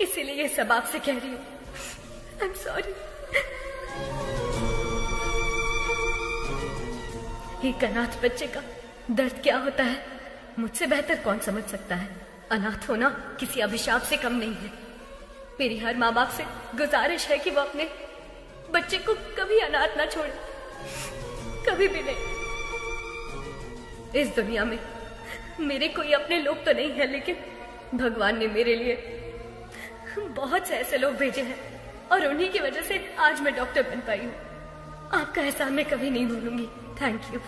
इसीलिए ये सब आपसे कह रही हूँ। I'm sorry। एक अनाथ बच्चे का दर्द क्या होता है मुझसे बेहतर कौन समझ सकता है। अनाथ होना किसी अभिशाप से कम नहीं है। मेरी हर माँ बाप से गुजारिश है कि वो अपने बच्चे को कभी अनाथ ना छोड़े, कभी भी नहीं। इस दुनिया में मेरे कोई अपने लोग तो नहीं है, लेकिन भगवान ने मेरे लिए बहुत से ऐसे लोग भेजे हैं और उन्हीं की वजह से आज मैं डॉक्टर बन पाई हूँ। आपका एहसान मैं कभी नहीं भूलूंगी। Thank you.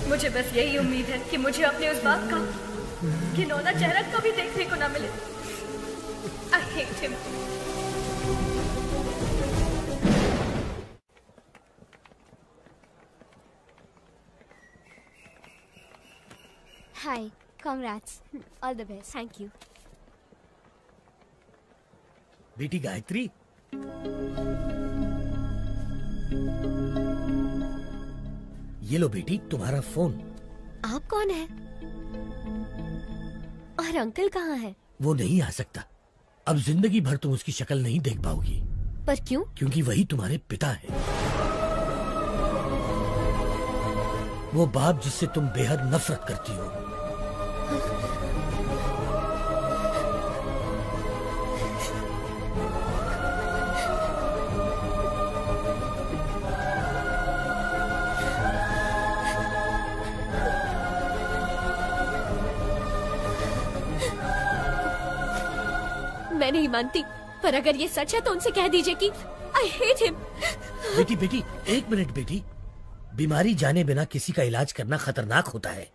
मुझे बस यही उम्मीद है कि मुझे अपने उस बाप का घिनौना चेहरा कभी देखने को ना मिले। I hate him। Hi, congrats. All the best. Thank you। बेटी गायत्री, ये लो बेटी तुम्हारा फोन। आप कौन है और अंकल कहाँ है? वो नहीं आ सकता। अब जिंदगी भर तुम उसकी शक्ल नहीं देख पाओगी। पर क्यों? क्योंकि वही तुम्हारे पिता है, वो बाप जिससे तुम बेहद नफरत करती हो। मैं नहीं मानती, पर अगर ये सच है तो उनसे कह दीजिए कि I hate him। बेटी बेटी एक मिनट बेटी, बीमारी जाने बिना किसी का इलाज करना खतरनाक होता है।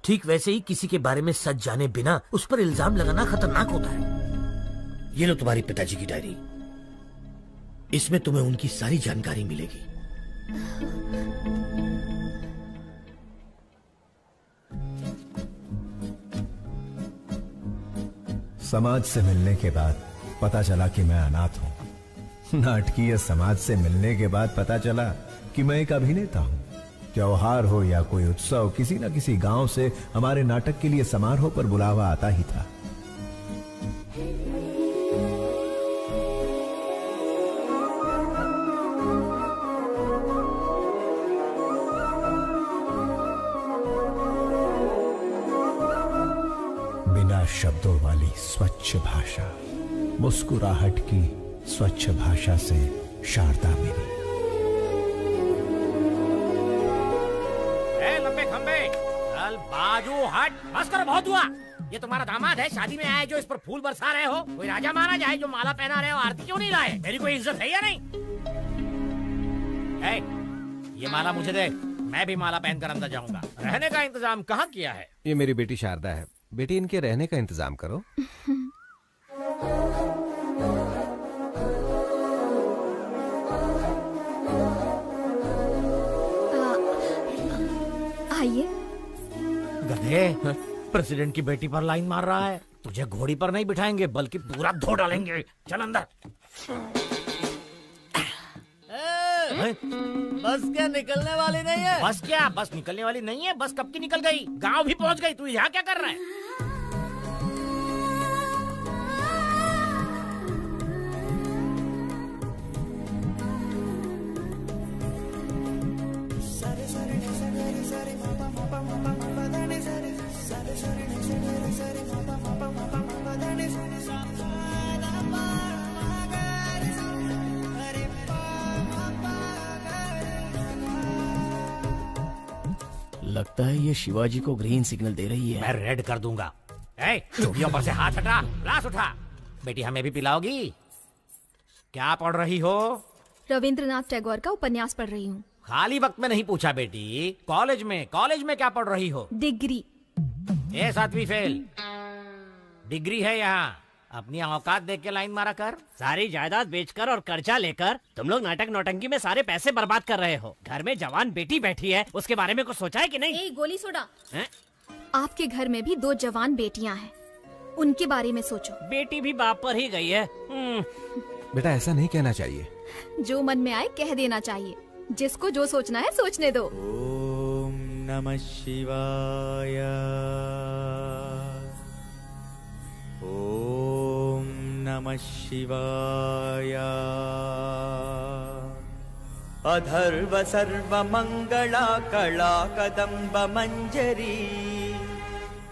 ठीक वैसे ही किसी के बारे में सच जाने बिना उस पर इल्जाम लगाना खतरनाक होता है। ये लो तुम्हारी पिताजी की डायरी, इसमें तुम्हें उनकी सारी जानकारी मिलेगी। समाज से मिलने के बाद पता चला कि मैं अनाथ हूं। नाटकीय समाज से मिलने के बाद पता चला कि मैं एक अभिनेता हूं। त्योहार हो या कोई उत्सव, किसी न किसी गांव से हमारे नाटक के लिए समारोह पर बुलावा आता ही था। शब्दों वाली स्वच्छ भाषा, मुस्कुराहट की स्वच्छ भाषा से शारदा मेरी। लंबे खंबे चल बाजू हट, बस कर, बहुत हुआ। ये तुम्हारा दामाद है, शादी में आए जो इस पर फूल बरसा रहे हो? कोई राजा माना जाए जो माला पहना रहे हो, आरती क्यों नहीं लाए? मेरी कोई इज्जत है या नहीं? ये माला मुझे दे, मैं भी माला पहनकर अंदर जाऊंगा। रहने का इंतजाम कहाँ किया है? ये मेरी बेटी शारदा है, बेटी इनके रहने का इंतजाम करो। आइए। गधे, प्रेसिडेंट की बेटी पर लाइन मार रहा है। तुझे घोड़ी पर नहीं बिठाएंगे बल्कि पूरा धो डालेंगे। चल अंदर। बस क्या निकलने वाली नहीं है? बस क्या? बस निकलने वाली नहीं है? बस कब की निकल गई, गांव भी पहुंच गई। तू यहाँ क्या कर रहा है? लगता है ये शिवाजी को ग्रीन सिग्नल दे रही है। मैं रेड कर दूंगा। चूड़ियों पर से हाथ हटा, ग्लास उठा। बेटी हमें भी पिलाओगी? क्या पढ़ रही हो? रविंद्रनाथ टैगोर का उपन्यास पढ़ रही हूँ। खाली वक्त में नहीं पूछा बेटी, कॉलेज में क्या पढ़ रही हो? डिग्री। 7वीं फेल। डिग्री है यहाँ, अपनी औकात देख के लाइन मारा कर। सारी जायदाद बेचकर और कर्जा लेकर तुम लोग नाटक नौटंकी में सारे पैसे बर्बाद कर रहे हो। घर में जवान बेटी बैठी है, उसके बारे में कुछ सोचा है कि नहीं? गोली सोडा। आपके घर में भी 2 जवान बेटियां हैं, उनके बारे में सोचो। बेटी भी बाप पर ही गई है। बेटा ऐसा नहीं कहना चाहिए। जो मन में आए कह देना चाहिए। जिसको जो सोचना है सोचने दो। ओम नमः शिवाय। ओम नमः शिवाय। अधर्व सर्वमंगला कला कदम्ब मंजरी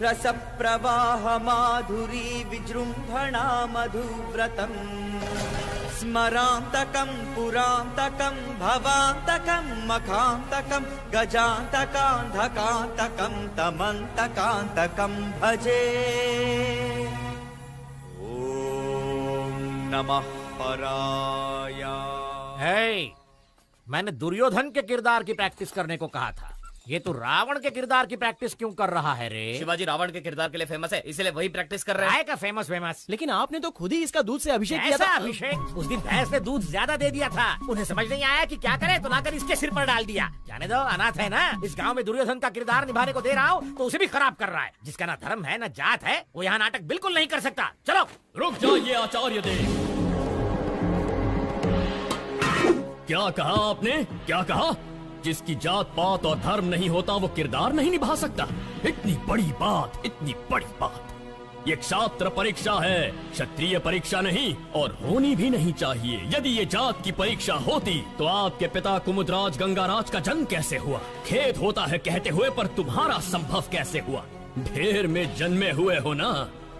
रस प्रवाह माधुरी विजृंभणा मधुव्रतम् स्मरांतकं पुरांतकं भवांतकं मखांतकं गजांतकांधकांतकं तमंतकांतकं भजे। ओम नमः पराय। मैंने दुर्योधन के किरदार की प्रैक्टिस करने को कहा था, ये तो रावण के किरदार की प्रैक्टिस क्यों कर रहा है रे? शिवाजी रावण के किरदार के लिए फेमस है, इसलिए वही प्रैक्टिस कर रहे हैं। का फेमस। लेकिन आपने तो खुद ही इसका दूध से अभिषेक किया था। अभिषेक? उस दिन भैंस ने दूध ज्यादा दे दिया था, उन्हें समझ नहीं आया कि क्या करे तो लाकर इसके सिर पर डाल दिया। जाने दो, अनाथ है ना। इस गाँव में दुर्योधन का किरदार निभाने को दे रहा हूँ तो उसे भी खराब कर रहा है। जिसका ना धर्म है ना जात है, वो यहाँ नाटक बिल्कुल नहीं कर सकता। चलो। रुक जाइए आचार्य देव। क्या कहा आपने? क्या कहा? जिसकी जात पात और धर्म नहीं होता वो किरदार नहीं निभा सकता? इतनी बड़ी बात, इतनी बड़ी बात। ये क्षात्र परीक्षा है, क्षत्रिय परीक्षा नहीं, और होनी भी नहीं चाहिए। यदि ये जात की परीक्षा होती तो आपके पिता कुमुदराज गंगाराज का जन्म कैसे हुआ? खेद होता है कहते हुए, पर तुम्हारा संभव कैसे हुआ? ढेर में जन्मे हुए हो ना।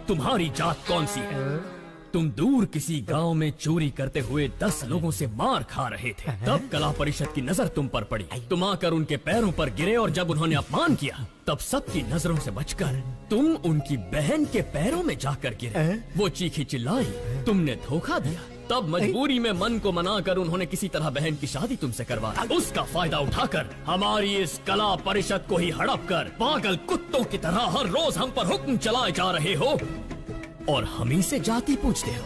तुम्हारी जात कौन सी है? तुम दूर किसी गांव में चोरी करते हुए 10 लोगों से मार खा रहे थे, तब कला परिषद की नजर तुम पर पड़ी। तुम आकर उनके पैरों पर गिरे और जब उन्होंने अपमान किया तब सबकी नजरों से बचकर तुम उनकी बहन के पैरों में जाकर गिरे। वो चीखी चिल्लाई, तुमने धोखा दिया। तब मजबूरी में मन को मनाकर उन्होंने किसी तरह बहन की शादी तुमसे करवा दी। उसका फायदा उठाकर हमारी इस कला परिषद को ही हड़प कर पागल कुत्तों की तरह हर रोज हम पर हुक्म चलाए जा रहे हो और हम ही से जाति पूछते हो।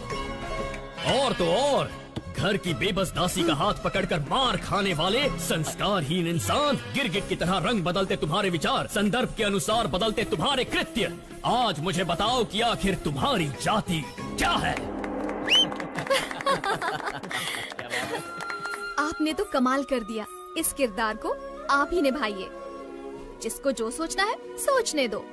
और तो और घर की बेबस दासी का हाथ पकड़कर मार खाने वाले संस्कारहीन इंसान, गिरगिट की तरह रंग बदलते तुम्हारे विचार, संदर्भ के अनुसार बदलते तुम्हारे कृत्य। आज मुझे बताओ कि आखिर तुम्हारी जाति क्या है? आपने तो कमाल कर दिया। इस किरदार को आप ही निभाइए। जिसको जो सोचना है सोचने दो।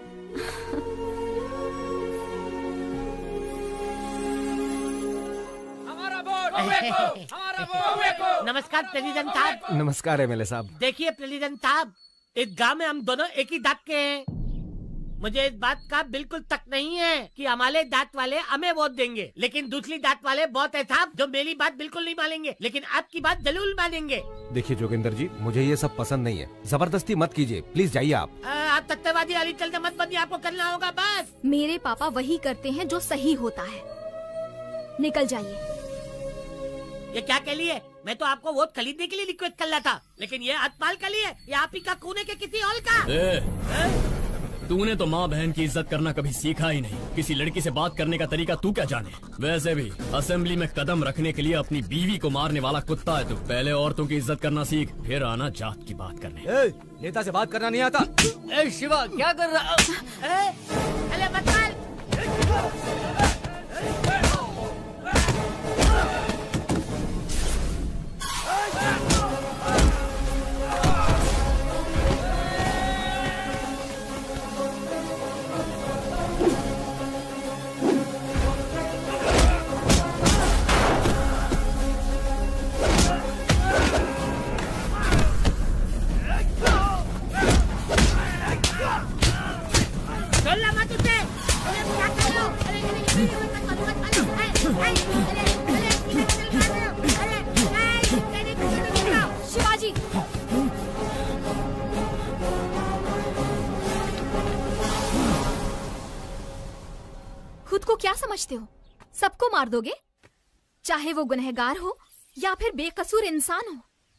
नमस्कार प्रेसिडेंट साहब। नमस्कार एमएलए साहब। देखिए प्रेसिडेंट साहब, एक गांव में हम दोनों एक ही दांत के हैं। मुझे इस बात का बिल्कुल तक नहीं है कि हमारे दांत वाले हमें वोट देंगे, लेकिन दूसरी दांत वाले बहुत है साहब जो मेरी बात बिल्कुल नहीं मानेंगे, लेकिन आपकी बात जरूर मानेंगे। देखिए जोगिंदर जी, मुझे ये सब पसंद नहीं है, जबरदस्ती मत कीजिए, प्लीज जाइए आप। आप तख्तेबाजी अली चलते मत बनिए, आपको करना होगा बस। मेरे पापा वही करते हैं जो सही होता है। निकल जाइए। ये क्या के लिए? मैं तो आपको वोट खरीदने के लिए रिक्वेस्ट कर रहा था, लेकिन ये हतपाल के लिए या आप ही का खूने के किसी और का? तूने तो माँ बहन की इज्जत करना कभी सीखा ही नहीं। किसी लड़की से बात करने का तरीका तू क्या जाने? वैसे भी असेंबली में कदम रखने के लिए अपनी बीवी को मारने वाला कुत्ता है तू। पहले औरतों की इज्जत करना सीख, फिर आना जात की बात करने। नेता से बात करना नहीं आता। शिवा क्या कर रहा? अरे बदमाश! शिवाजी, खुद को क्या समझते हो? सबको मार दोगे, चाहे वो गुनहगार हो या फिर बेकसूर इंसान हो।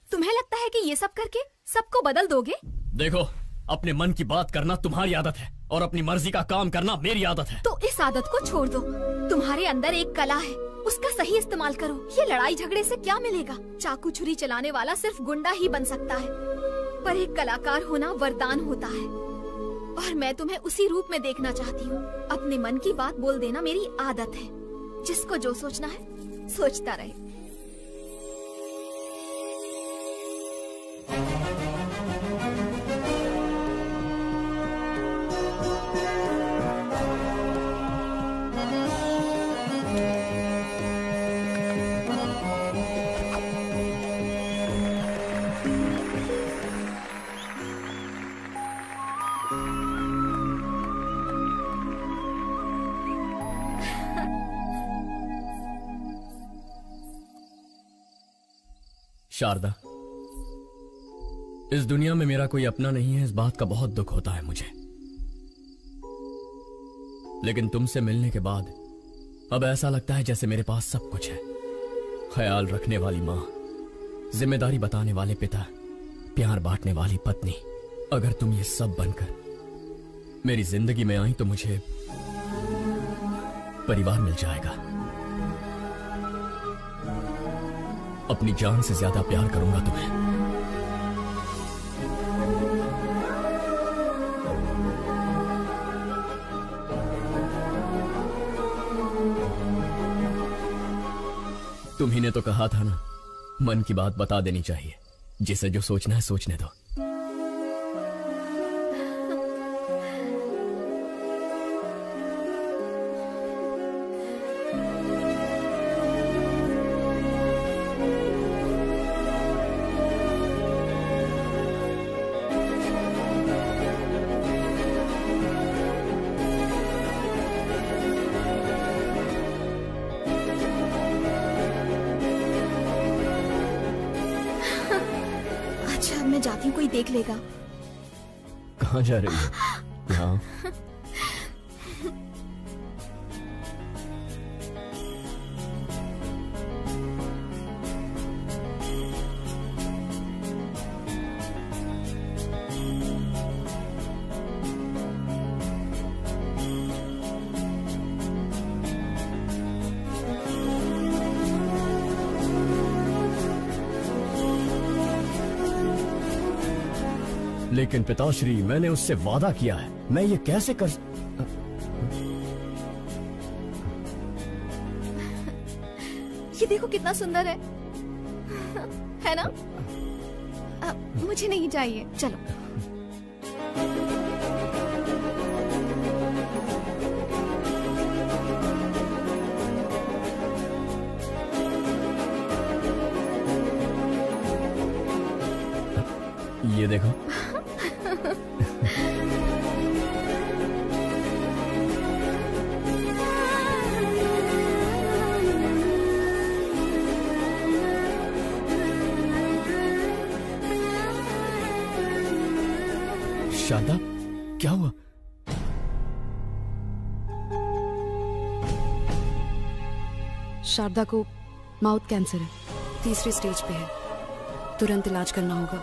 तुम्हें लगता है कि ये सब करके सबको बदल दोगे? देखो, अपने मन की बात करना तुम्हारी आदत है और अपनी मर्जी का काम करना मेरी आदत है। तो इस आदत को छोड़ दो। तुम्हारे अंदर एक कला है, उसका सही इस्तेमाल करो। ये लड़ाई झगड़े से क्या मिलेगा? चाकू छुरी चलाने वाला सिर्फ गुंडा ही बन सकता है, पर एक कलाकार होना वरदान होता है, और मैं तुम्हें उसी रूप में देखना चाहती हूँ। अपने मन की बात बोल देना मेरी आदत है। जिसको जो सोचना है सोचता रहे। शारदा, इस दुनिया में मेरा कोई अपना नहीं है, इस बात का बहुत दुख होता है मुझे। लेकिन तुमसे मिलने के बाद अब ऐसा लगता है जैसे मेरे पास सब कुछ है। ख्याल रखने वाली माँ, जिम्मेदारी बताने वाले पिता, प्यार बांटने वाली पत्नी। अगर तुम ये सब बनकर मेरी जिंदगी में आई तो मुझे परिवार मिल जाएगा। अपनी जान से ज्यादा प्यार करूंगा तुम्हें। तुम्ही ने तो कहा था ना, मन की बात बता देनी चाहिए। जिसे जो सोचना है सोचने दो। जाती हूँ, कोई देख लेगा। कहाँ जा रही है? यहाँ। लेकिन पिताश्री, मैंने उससे वादा किया है, मैं ये कैसे कर... ये देखो कितना सुंदर है ना? मुझे नहीं चाहिए, चलो। ये देखो। शारदा, क्या हुआ? शारदा को माउथ कैंसर है, 3री स्टेज पे है। तुरंत इलाज करना होगा।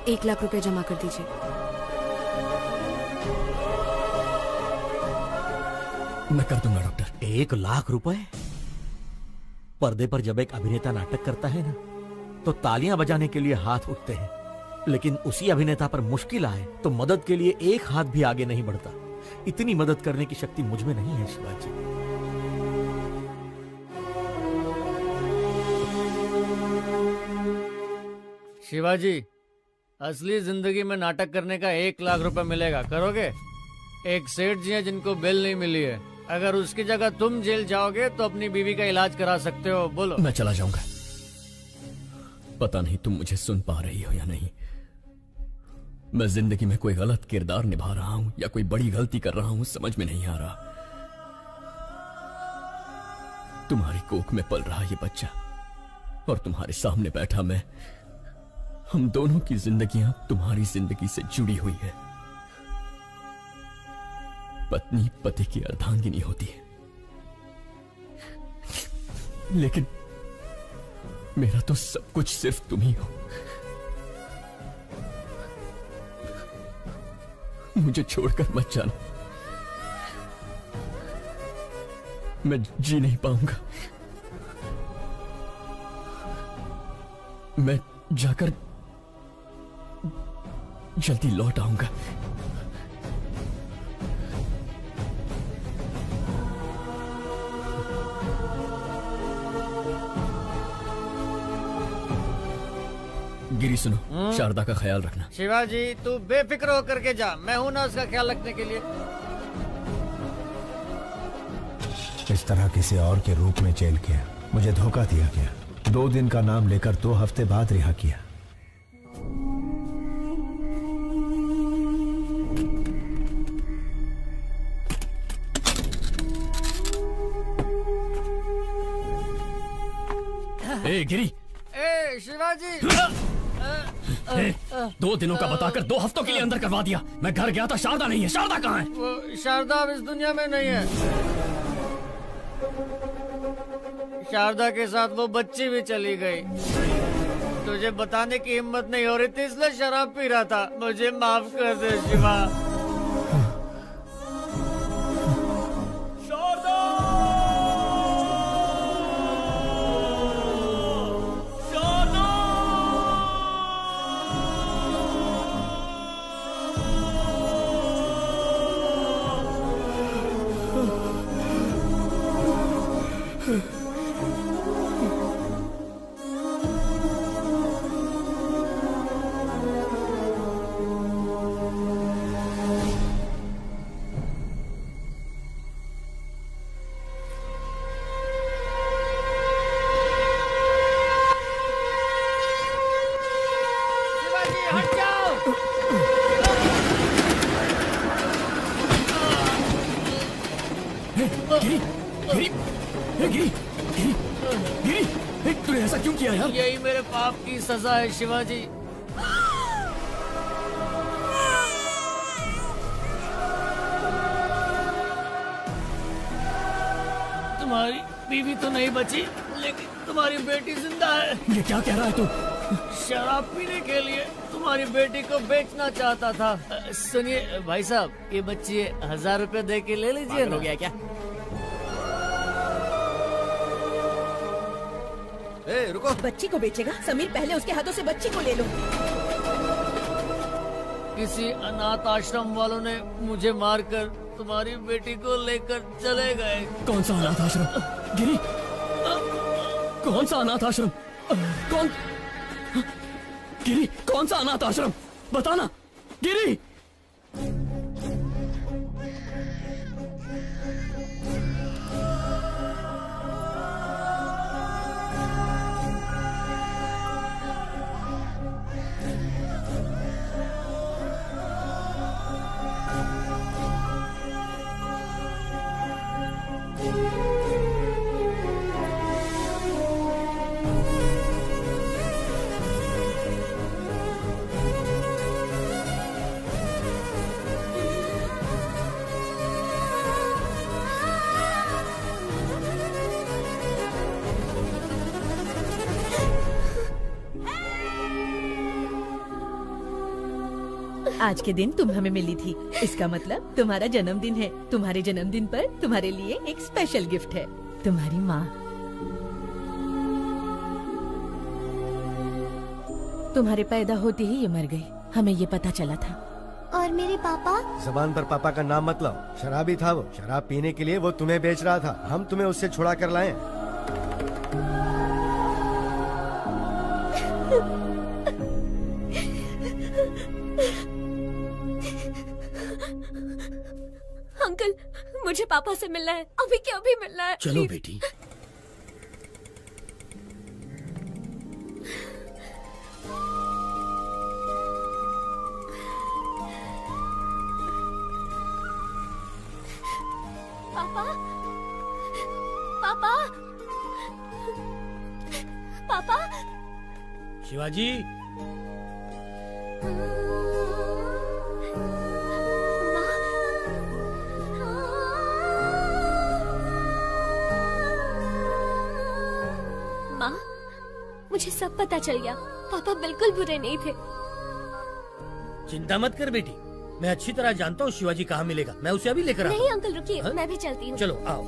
1 लाख रुपए जमा कर दीजिए। मैं कर दूंगा डॉक्टर। 1 लाख रुपए? पर्दे पर जब एक अभिनेता नाटक करता है ना, तो तालियां बजाने के लिए हाथ उठते हैं, लेकिन उसी अभिनेता पर मुश्किल आए तो मदद के लिए एक हाथ भी आगे नहीं बढ़ता। इतनी मदद करने की शक्ति मुझ में नहीं है शिवाजी। शिवाजी, असली जिंदगी में नाटक करने का 1 लाख रुपए मिलेगा, करोगे? एक सेठ जी हैं जिनको बेल नहीं मिली है, अगर उसकी जगह तुम जेल जाओगे तो अपनी बीवी का इलाज करा सकते हो। बोलो। मैं चला जाऊंगा। पता नहीं तुम मुझे सुन पा रही हो या नहीं। मैं जिंदगी में कोई गलत किरदार निभा रहा हूं या कोई बड़ी गलती कर रहा हूं, समझ में नहीं आ रहा। तुम्हारी कोख में पल रहा ये बच्चा और तुम्हारे सामने बैठा मैं, हम दोनों की जिंदगियां तुम्हारी जिंदगी से जुड़ी हुई है। पत्नी पति की अर्धांगिनी होती है, लेकिन मेरा तो सब कुछ सिर्फ तुम ही हो। मुझे छोड़कर मत जाना, मैं जी नहीं पाऊंगा। मैं जाकर जल्दी लौट आऊंगा। गिरी सुनो, शारदा का ख्याल रखना। शिवाजी, तू बेफिक्र होकर के जा, मैं हूं ना उसका ख्याल रखने के लिए। इस तरह किसी और के रूप में जेल किया, मुझे धोखा दिया गया। 2 दिन का नाम लेकर 2 हफ्ते बाद रिहा किया। ए गिरी, ए शिवाजी, 2 दिनों का बताकर 2 हफ्तों के लिए अंदर करवा दिया। मैं घर गया था, शारदा नहीं है। शारदा कहाँ है? वो शारदा अब इस दुनिया में नहीं है। शारदा के साथ वो बच्ची भी चली गई। तुझे बताने की हिम्मत नहीं हो रही थी, इसलिए शराब पी रहा था। मुझे माफ कर दे शिवा। तूने ऐसा क्यों किया यार? यही मेरे पाप की सजा है शिवाजी। तुम्हारी बीवी तो नहीं बची, लेकिन तुम्हारी बेटी जिंदा है। ये क्या कह रहा है तू? शराब पीने के लिए तुम्हारी बेटी को बेचना चाहता था। सुनिए भाई साहब, ये बच्ची 1000 रुपए दे के ले लीजिए। हो गया क्या? ए, रुको। बच्ची को बेचेगा? समीर, पहले उसके हाथों से बच्ची को ले लो। किसी अनाथ आश्रम वालों ने मुझे मारकर तुम्हारी बेटी को लेकर चले गए। कौन सा अनाथ आश्रम? गिरी, कौन सा अनाथ आश्रम? कौन? गिरी, कौन सा अनाथ आश्रम? बताना गिरी। आज के दिन तुम हमें मिली थी, इसका मतलब तुम्हारा जन्मदिन है। तुम्हारे जन्मदिन पर तुम्हारे लिए एक स्पेशल गिफ्ट है, तुम्हारी माँ। तुम्हारे पैदा होते ही ये मर गई, हमें ये पता चला था। और मेरे पापा? जबान पर पापा का नाम मत लाओ, शराबी था वो। शराब पीने के लिए वो तुम्हें बेच रहा था, हम तुम्हें उससे छुड़ा कर लाए। अंकल, मुझे पापा से मिलना है, अभी के अभी मिलना है। चलो प्लीज। बेटी। पापा, पापा, पापा। शिवाजी, माँ, मुझे सब पता चल गया। पापा बिल्कुल बुरे नहीं थे। चिंता मत कर बेटी, मैं अच्छी तरह जानता हूँ शिवाजी कहाँ मिलेगा। मैं उसे अभी लेकर आता हूँ। नहीं अंकल रुकिए, मैं भी चलती हूँ। चलो आओ।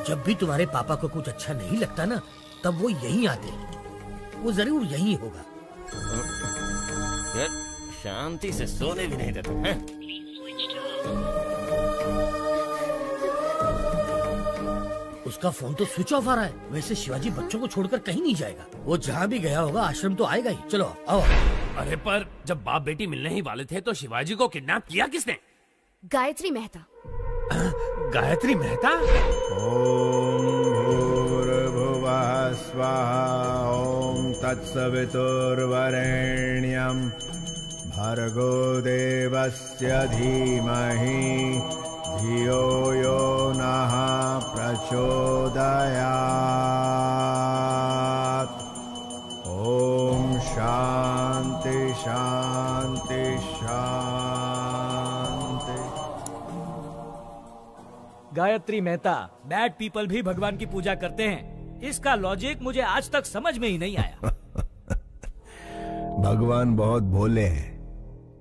जब भी तुम्हारे पापा को कुछ अच्छा नहीं लगता ना, तब वो यहीं आते हैं। वो जरूर यहीं होगा। यार शांति से सोने भी नहीं देते हैं। उसका फोन तो स्विच ऑफ आ रहा है। वैसे शिवाजी बच्चों को छोड़कर कहीं नहीं जाएगा। वो जहाँ भी गया होगा आश्रम तो आएगा ही। चलो आओ। अरे पर जब बाप बेटी मिलने ही वाले थे तो शिवाजी को किडनैप किया किसने? गायत्री मेहता। गायत्री मेहता? ओम भूर्भुवः स्वाहा ओम तत्सवितुर्वरेण्यं भर्गो देवस्य धीमहि धियो यो नः प्रचोदयात्। ओम शांति शांति शांति। गायत्री मेहता, बैड पीपल भी भगवान की पूजा करते हैं। इसका लॉजिक मुझे आज तक समझ में ही नहीं आया। भगवान बहुत भोले हैं,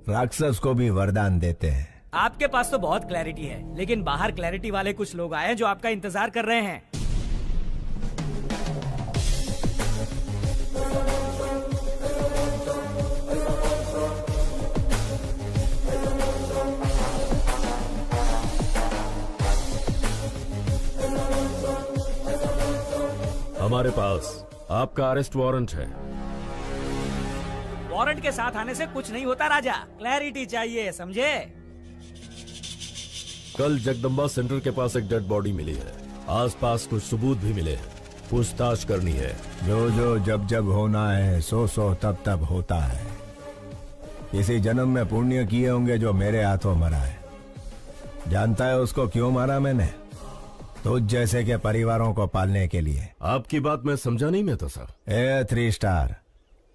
राक्षस को भी वरदान देते हैं। आपके पास तो बहुत क्लैरिटी है, लेकिन बाहर क्लैरिटी वाले कुछ लोग आए हैं जो आपका इंतजार कर रहे हैं। हमारे पास आपका अरेस्ट वारंट है। वारंट के साथ आने से कुछ नहीं होता राजा, क्लैरिटी चाहिए, समझे? कल जगदम्बा सेंटर के पास एक डेड बॉडी मिली है। आसपास कुछ सबूत भी मिले हैं, पूछताछ करनी है। जो जो जब जब होना है, सो सो तब तब होता है। किसी जन्म में पुण्य किए होंगे जो मेरे हाथों मरा है। जानता है उसको क्यों मारा मैंने? तुझ जैसे के परिवारों को पालने के लिए। आपकी बात मैं समझा नहीं मैं तो सर। 3 स्टार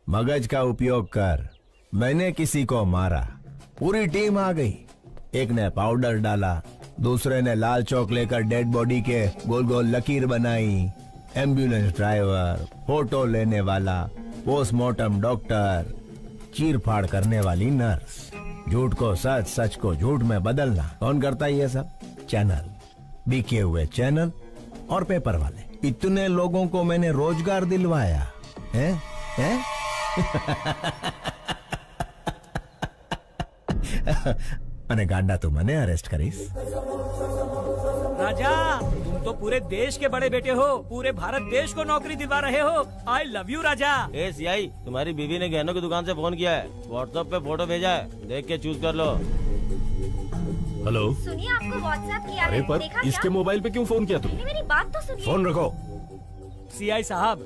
मगज का उपयोग कर। मैंने किसी को मारा, पूरी टीम आ गई। एक ने पाउडर डाला, दूसरे ने लाल चौक लेकर डेड बॉडी के गोल गोल लकीर बनाई। एम्बुलेंस ड्राइवर, फोटो लेने वाला, पोस्टमार्टम डॉक्टर, चीर फाड़ करने वाली नर्स। झूठ को सच, सच को झूठ में बदलना कौन करता है ये सब? चैनल, बिके हुए चैनल और पेपर वाले। इतने लोगों को मैंने रोजगार दिलवाया है? અને ગાંડા તું મને અરેસ્ટ કરીશ? राजा, तुम तो पूरे देश के बड़े बेटे हो, पूरे भारत देश को नौकरी दिलवा रहे हो। आई love you Raja. A CI, तुम्हारी बीवी ने गहनों की दुकान से फोन किया है, व्हाट्सएप पे फोटो भेजा है, देख के चूज कर लो। हेलो, सुनिए, आपको व्हाट्सएप किया अरे है, पर देखा इसके क्या? मोबाइल पे क्यों फोन किया तुमने? मेरी बात तो सुनिए। फोन रखो। सीआई साहब,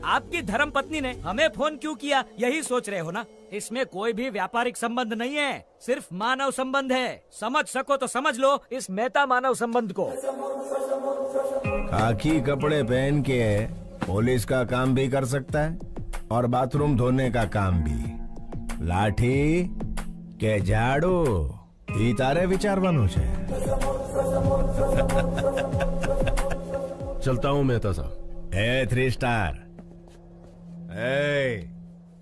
आपकी धर्म पत्नी ने हमें फोन क्यों किया, यही सोच रहे हो ना? इसमें कोई भी व्यापारिक संबंध नहीं है, सिर्फ मानव संबंध है। समझ सको तो समझ लो इस मेहता मानव संबंध को। खाकी कपड़े पहन के पुलिस का काम भी कर सकता है और बाथरूम धोने का काम भी। लाठी के झाड़ू ई तारे विचारવાનું છે। चलता हूँ मेहता साहब। ए 3 स्टार,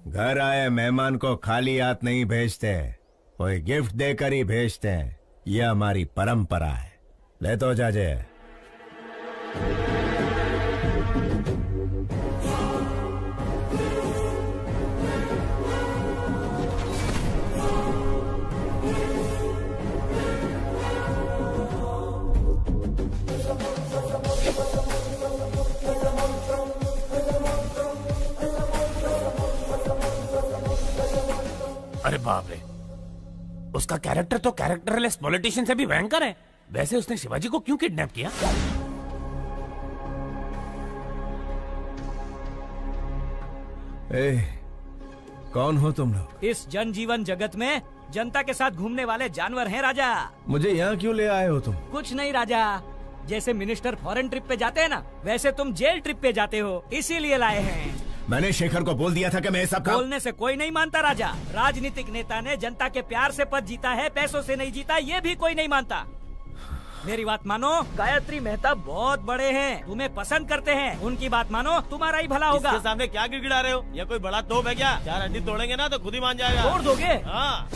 घर आए मेहमान को खाली हाथ नहीं भेजते, कोई गिफ्ट देकर ही भेजते हैं। यह हमारी परंपरा है। ले तो जाजे। अरे बाप रे, उसका कैरेक्टर तो कैरेक्टरलेस पॉलिटिशियन से भी भयंकर है। वैसे उसने शिवाजी को क्यों किडनैप किया? कौन हो तुम लोग? इस जनजीवन जगत में जनता के साथ घूमने वाले जानवर हैं राजा। मुझे यहाँ क्यों ले आए हो तुम? कुछ नहीं राजा, जैसे मिनिस्टर फॉरेन ट्रिप पे जाते हैं ना, वैसे तुम जेल ट्रिप पे जाते हो, इसीलिए लाए हैं। मैंने शेखर को बोल दिया था कि मैं सब काम... बोलने से कोई नहीं मानता राजा। राजनीतिक नेता ने जनता के प्यार से पद जीता है, पैसों से नहीं जीता, ये भी कोई नहीं मानता। मेरी बात मानो, गायत्री मेहता बहुत बड़े हैं, तुम्हें पसंद करते हैं, उनकी बात मानो, तुम्हारा ही भला होगा। इसके सामने क्या गिड़गिड़ा रहे हो? ये कोई बड़ा तोप है क्या? 4 हड्डी तोड़ेंगे ना तो खुद ही मान जाएगा। तोड़ दोगे? हाँ।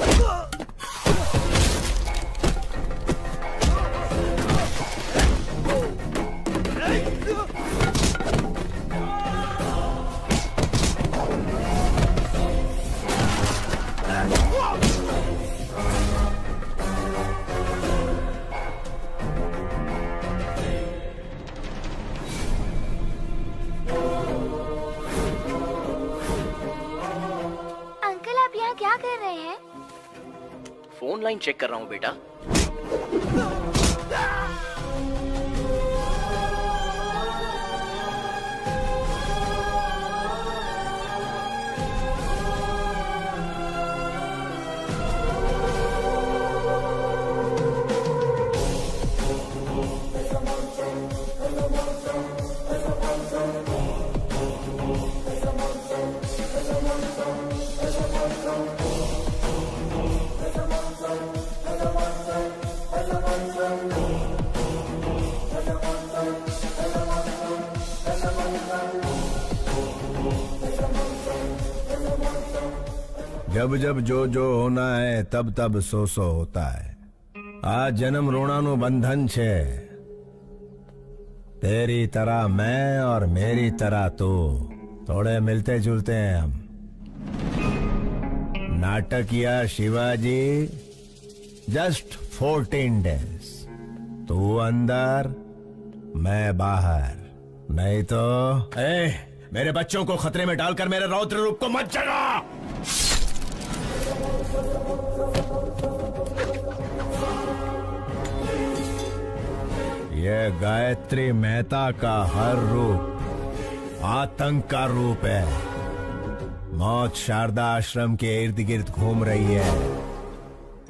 क्या कर रहे हैं? फोन लाइन चेक कर रहा हूँ बेटा। जब जब जो जो होना है तब तब सो सो होता है। आज जन्म रोणानु बंधन छे। तेरी तरह मैं और मेरी तरह तू, थोड़े मिलते जुलते हैं हम। नाटकिया शिवाजी जस्ट 14 डेज, तू अंदर मैं बाहर। नहीं तो मेरे बच्चों को खतरे में डालकर मेरे रौद्र रूप को मत जगा। ये गायत्री मेहता का हर रूप आतंक का रूप है। मौत शारदा आश्रम के इर्द गिर्द घूम रही है।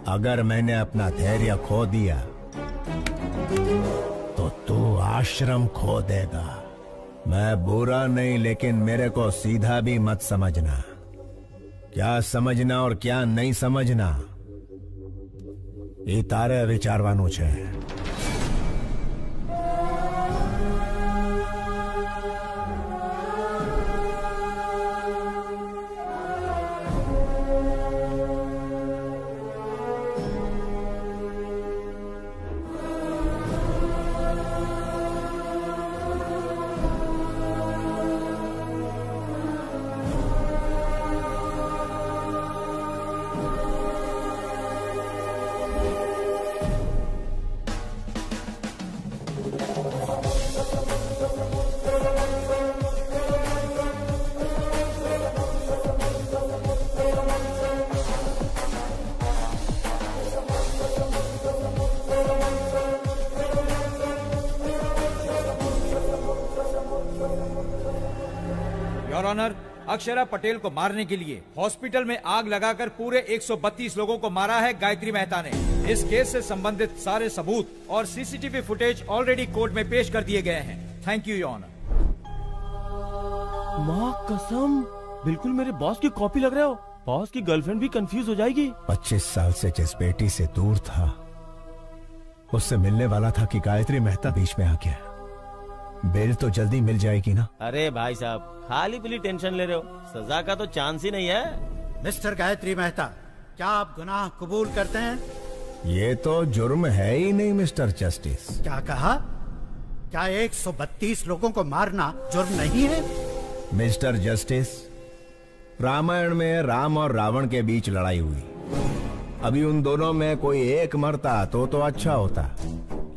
अगर मैंने अपना धैर्य खो दिया तो तू आश्रम खो देगा। मैं बुरा नहीं, लेकिन मेरे को सीधा भी मत समझना। क्या समझना और क्या नहीं समझना ये तारे विचारवानु छे। योर ऑनर, अक्षरा पटेल को मारने के लिए हॉस्पिटल में आग लगाकर पूरे 132 लोगों को मारा है गायत्री मेहता ने। इस केस से संबंधित सारे सबूत और सीसीटीवी फुटेज ऑलरेडी कोर्ट में पेश कर दिए गए हैं। Thank you your honour. माँ कसम, बिल्कुल मेरे बॉस की कॉपी लग रहे हो। बॉस की गर्लफ्रेंड भी कंफ्यूज हो जाएगी। 25 साल से जिस बेटी से दूर था, उससे मिलने वाला था कि गायत्री मेहता बीच में आ गया। बेल तो जल्दी मिल जाएगी ना? अरे भाई साहब, खाली पीली टेंशन ले रहे हो, सजा का तो चांस ही नहीं है। मिस्टर गायत्री मेहता, क्या आप गुनाह कबूल करते हैं? ये तो जुर्म है ही नहीं मिस्टर जस्टिस। क्या कहा? क्या 132 लोगों को मारना जुर्म नहीं है? मिस्टर जस्टिस, रामायण में राम और रावण के बीच लड़ाई हुई। अभी उन दोनों में कोई एक मरता तो अच्छा होता,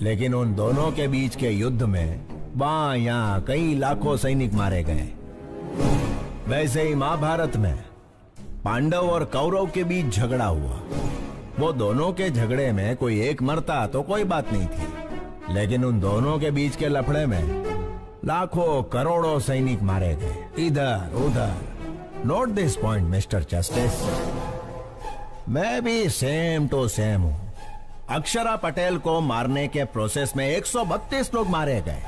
लेकिन उन दोनों के बीच के युद्ध में वहां यहाँ कई लाखों सैनिक मारे गए। वैसे ही महाभारत में पांडव और कौरव के बीच झगड़ा हुआ। वो दोनों के झगड़े में कोई एक मरता तो कोई बात नहीं थी, लेकिन उन दोनों के बीच के लफड़े में लाखों करोड़ों सैनिक मारे गए इधर उधर। Note this point mister justice, मैं भी सेम टू सेम हूँ। अक्षरा पटेल को मारने के प्रोसेस में 132 लोग मारे गए।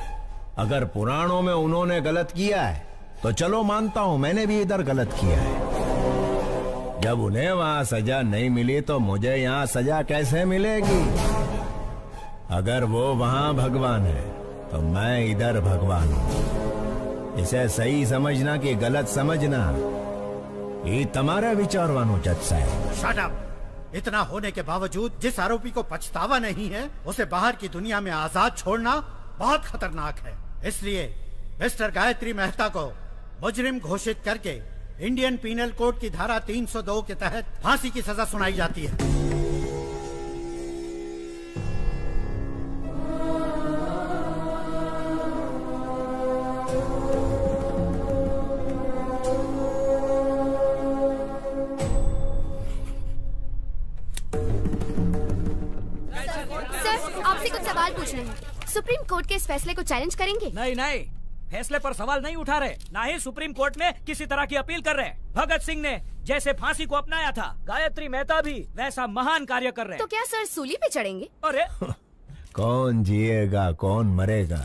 अगर पुराणों में उन्होंने गलत किया है तो चलो मानता हूं मैंने भी इधर गलत किया है। जब उन्हें वहां सजा नहीं मिली तो मुझे यहाँ सजा कैसे मिलेगी? अगर वो वहां भगवान है तो मैं इधर भगवान हूं। इसे सही समझना कि गलत समझना ये तुम्हारा विचारवानो जज साहब। Shut up! इतना होने के बावजूद जिस आरोपी को पछतावा नहीं है, उसे बाहर की दुनिया में आजाद छोड़ना बहुत खतरनाक है। इसलिए मिस्टर गायत्री मेहता को मुजरिम घोषित करके इंडियन पीनल कोड की धारा 302 के तहत फांसी की सजा सुनाई जाती है। सर, आपसे कुछ सवाल पूछने हैं। सुप्रीम कोर्ट के इस फैसले को चैलेंज करेंगे? नहीं नहीं, फैसले पर सवाल नहीं उठा रहे, ना ही सुप्रीम कोर्ट में किसी तरह की अपील कर रहे। भगत सिंह ने जैसे फांसी को अपनाया था, गायत्री मेहता भी वैसा महान कार्य कर रहे। तो क्या सर सूली पे चढ़ेंगे? अरे कौन जिएगा कौन मरेगा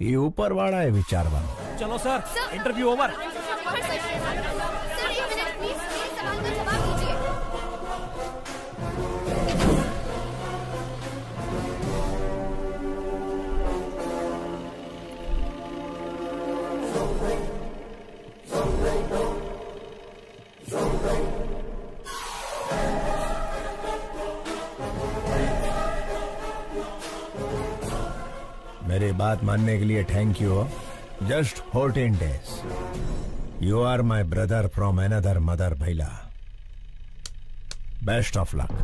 ये ऊपर वाला है विचारवान। चलो सर, इंटरव्यू ओवर। मेरी बात मानने के लिए thank you. Just 14 days। You are my brother from another mother भैला। Best of luck.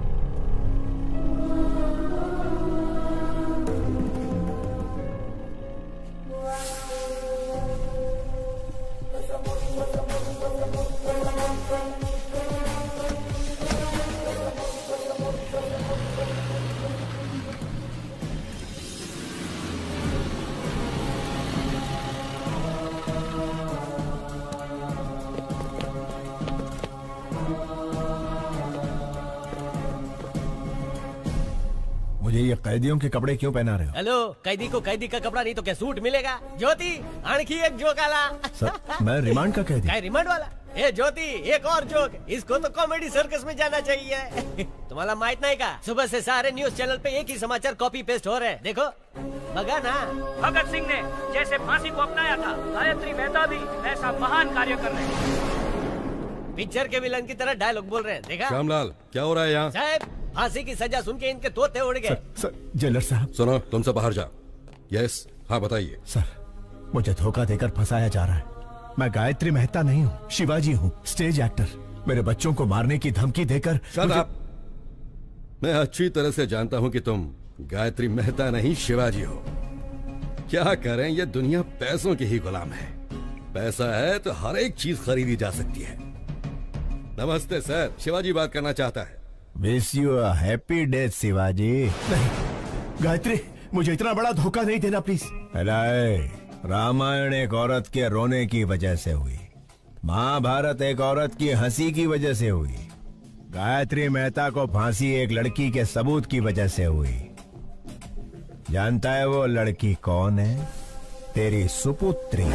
मुझे ये कैदियों के कपड़े क्यों पहना रहे हो? हेलो, कैदी को कैदी का कपड़ा नहीं तो क्या सूट मिलेगा? ज्योति, आणखी एक जोक आला। सर, मैं रिमांड का कैदी। काय रिमांड वाला? ए ज्योति, एक और जोक। इसको तो कॉमेडी सर्कस में जाना चाहिए। तुम्हाला माहित नहीं का? सुबह से सारे न्यूज चैनल पे एक ही समाचार कॉपी पेस्ट हो रहे हैं। देखो, बगा ना। भगत सिंह ने जैसे फांसी को अपनाया था, गायत्री मेहता भी वैसा महान कार्य कर रहे हैं। पिक्चर के विलन की तरह डायलॉग बोल रहे हैं। देखा? श्यामलाल, क्या हो रहा है यहाँ? साहब, फांसी की सजा सुन के इनके तोते उड़ गए। सर, जेलर साहब। सुनो, तुमसे बाहर जा। यस, हाँ बताइए। सर, मुझे धोखा देकर फंसाया जा रहा है। मैं गायत्री मेहता नहीं हूँ, शिवाजी हूँ, स्टेज एक्टर। मेरे बच्चों को मारने की धमकी देकर मैं अच्छी तरह से जानता हूँ कि तुम गायत्री मेहता नहीं शिवाजी हो। क्या करें, ये दुनिया पैसों की ही गुलाम है। पैसा है तो हर एक चीज खरीदी जा सकती है। नमस्ते सर, शिवाजी बात करना चाहता है। Wish you a happy death Shivaji. नहीं, गायत्री, मुझे इतना बड़ा धोखा नहीं देना प्लीज। रामायण एक औरत के रोने की वजह से हुई, महाभारत एक औरत की हंसी की वजह से हुई, गायत्री मेहता को फांसी एक लड़की के सबूत की वजह से हुई। जानता है वो लड़की कौन है? तेरी सुपुत्री।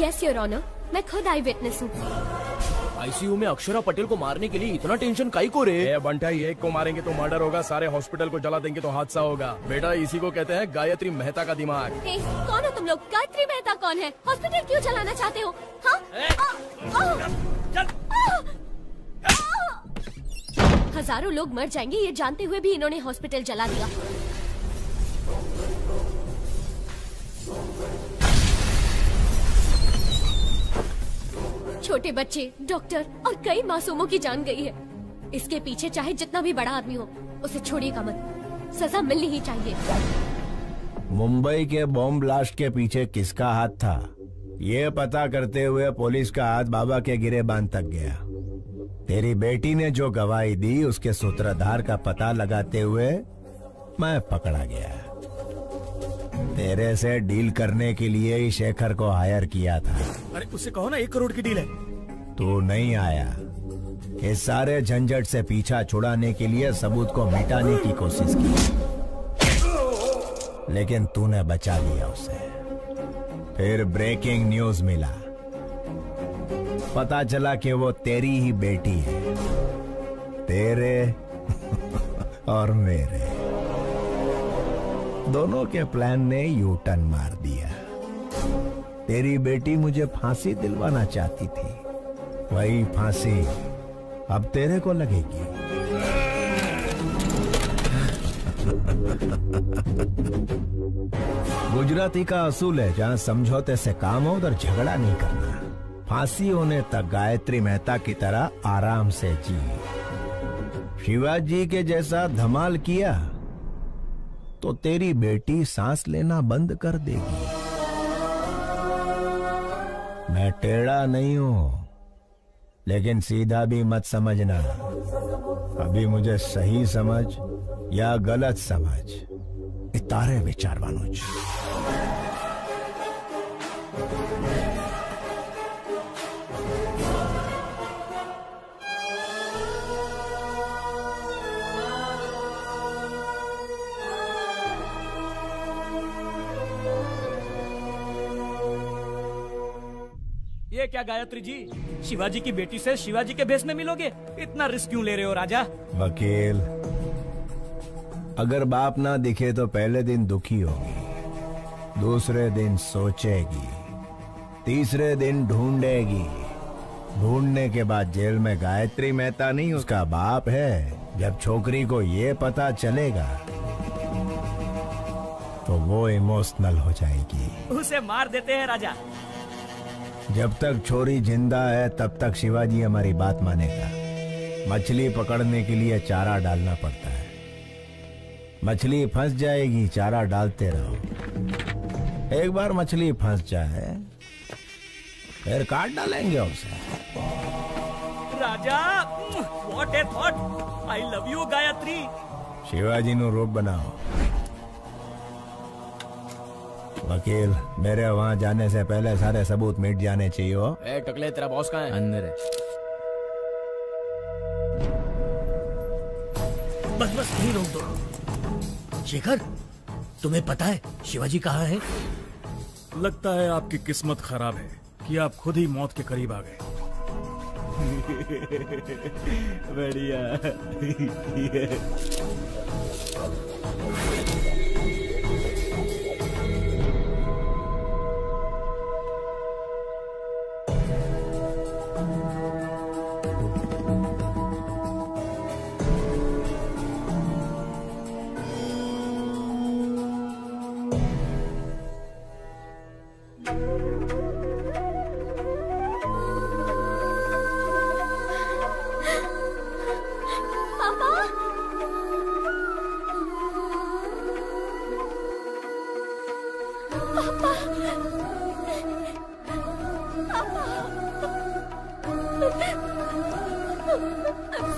यस योर ऑनर, मैं खुद आई विटनेस हूँ। आईसीयू में अक्षरा पटेल को मारने के लिए इतना टेंशन काई को रे? बंटाई, एक को मारेंगे तो मर्डर होगा, सारे हॉस्पिटल को जला देंगे तो हादसा होगा। बेटा इसी को कहते हैं गायत्री मेहता का दिमाग। कौन हो तुम लोग? गायत्री मेहता कौन है? हॉस्पिटल क्यों चलाना चाहते हो? हजारों लोग मर जाएंगे ये जानते हुए भी इन्होंने हॉस्पिटल जला दिया। छोटे बच्चे, डॉक्टर और कई मासूमों की जान गई है। इसके पीछे चाहे जितना भी बड़ा आदमी हो, उसे छोड़िएगा मत। सजा मिलनी ही चाहिए। मुंबई के बॉम्ब ब्लास्ट के पीछे किसका हाथ था, ये पता करते हुए पुलिस का हाथ बाबा के गिरेबान तक गया। तेरी बेटी ने जो गवाही दी उसके सूत्रधार का पता लगाते हुए मैं पकड़ा गया। तेरे से डील करने के लिए ही शेखर को हायर किया था। अरे उससे कहो ना 1 करोड़ की डील है। तू नहीं आया। इस सारे झंझट से पीछा छुड़ाने के लिए सबूत को मिटाने की कोशिश की, लेकिन तूने बचा लिया उसे। फिर ब्रेकिंग न्यूज मिला, पता चला कि वो तेरी ही बेटी है, तेरे और मेरे दोनों के प्लान ने यू टर्न मार दिया। तेरी बेटी मुझे फांसी दिलवाना चाहती थी, वही फांसी अब तेरे को लगेगी। गुजराती का असूल है, जहां समझौते से काम हो उधर झगड़ा नहीं करना। फांसी होने तक गायत्री मेहता की तरह आराम से जी। शिवाजी के जैसा धमाल किया तो तेरी बेटी सांस लेना बंद कर देगी। मैं टेढ़ा नहीं हूं, लेकिन सीधा भी मत समझना। अभी मुझे सही समझ या गलत समझ, तारे विचार वानुज। ये क्या गायत्री जी, शिवाजी की बेटी से शिवाजी के भेष में मिलोगे? इतना रिस्क क्यों ले रहे हो राजा? वकील, अगर बाप ना दिखे तो पहले दिन दुखी होगी, दूसरे दिन सोचेगी, तीसरे दिन ढूंढेगी, ढूंढने के बाद जेल में गायत्री मेहता नहीं उसका बाप है। जब छोकरी को ये पता चलेगा तो वो इमोशनल हो जाएगी। उसे मार देते हैं राजा। जब तक छोरी जिंदा है तब तक शिवाजी हमारी बात मानेगा। मछली पकड़ने के लिए चारा डालना पड़ता है, मछली फंस जाएगी, चारा डालते रहो। एक बार मछली फंस जाए फिर काट डालेंगे उसे। Raja, what a thought. I love you Gayatri. Shivaji नु रूप बनाओ। वकील, मेरे वहां जाने से पहले सारे सबूत मिट जाने चाहिए। हो ए टकले, तेरा बॉस कहाँ है? अंदर है। बस बस नहीं रोक दो। शेखर, तुम्हें पता है शिवाजी कहाँ है? लगता है आपकी किस्मत खराब है कि आप खुद ही मौत के करीब आ गए। बढ़िया।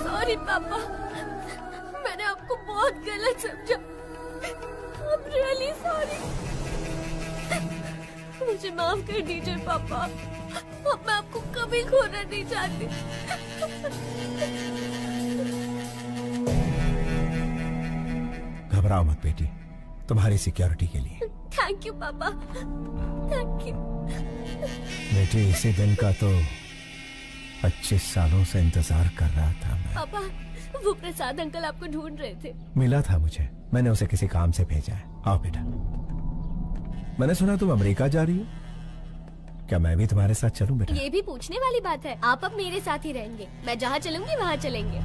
सॉरी पापा, मैंने आपको बहुत गलत समझा। I'm really sorry। मुझे माफ कर दीजिए पापा, अब मैं आपको कभी खोना नहीं चाहती। घबराओ मत बेटी, तुम्हारी सिक्योरिटी के लिए। थैंक यू पापा, थैंक यू। बेटे, इसी दिन का तो 25 सालों से इंतजार कर रहा था मैं। पापा, वो प्रसाद अंकल आपको ढूंढ रहे थे। मिला था मुझे, मैंने उसे किसी काम से भेजा है। आओ बेटा। मैंने सुना तुम अमेरिका जा रही हो, क्या मैं भी तुम्हारे साथ चलूं बेटा? ये भी पूछने वाली बात है। आप अब मेरे साथ ही रहेंगे, मैं जहाँ चलूंगी वहाँ चलेंगे।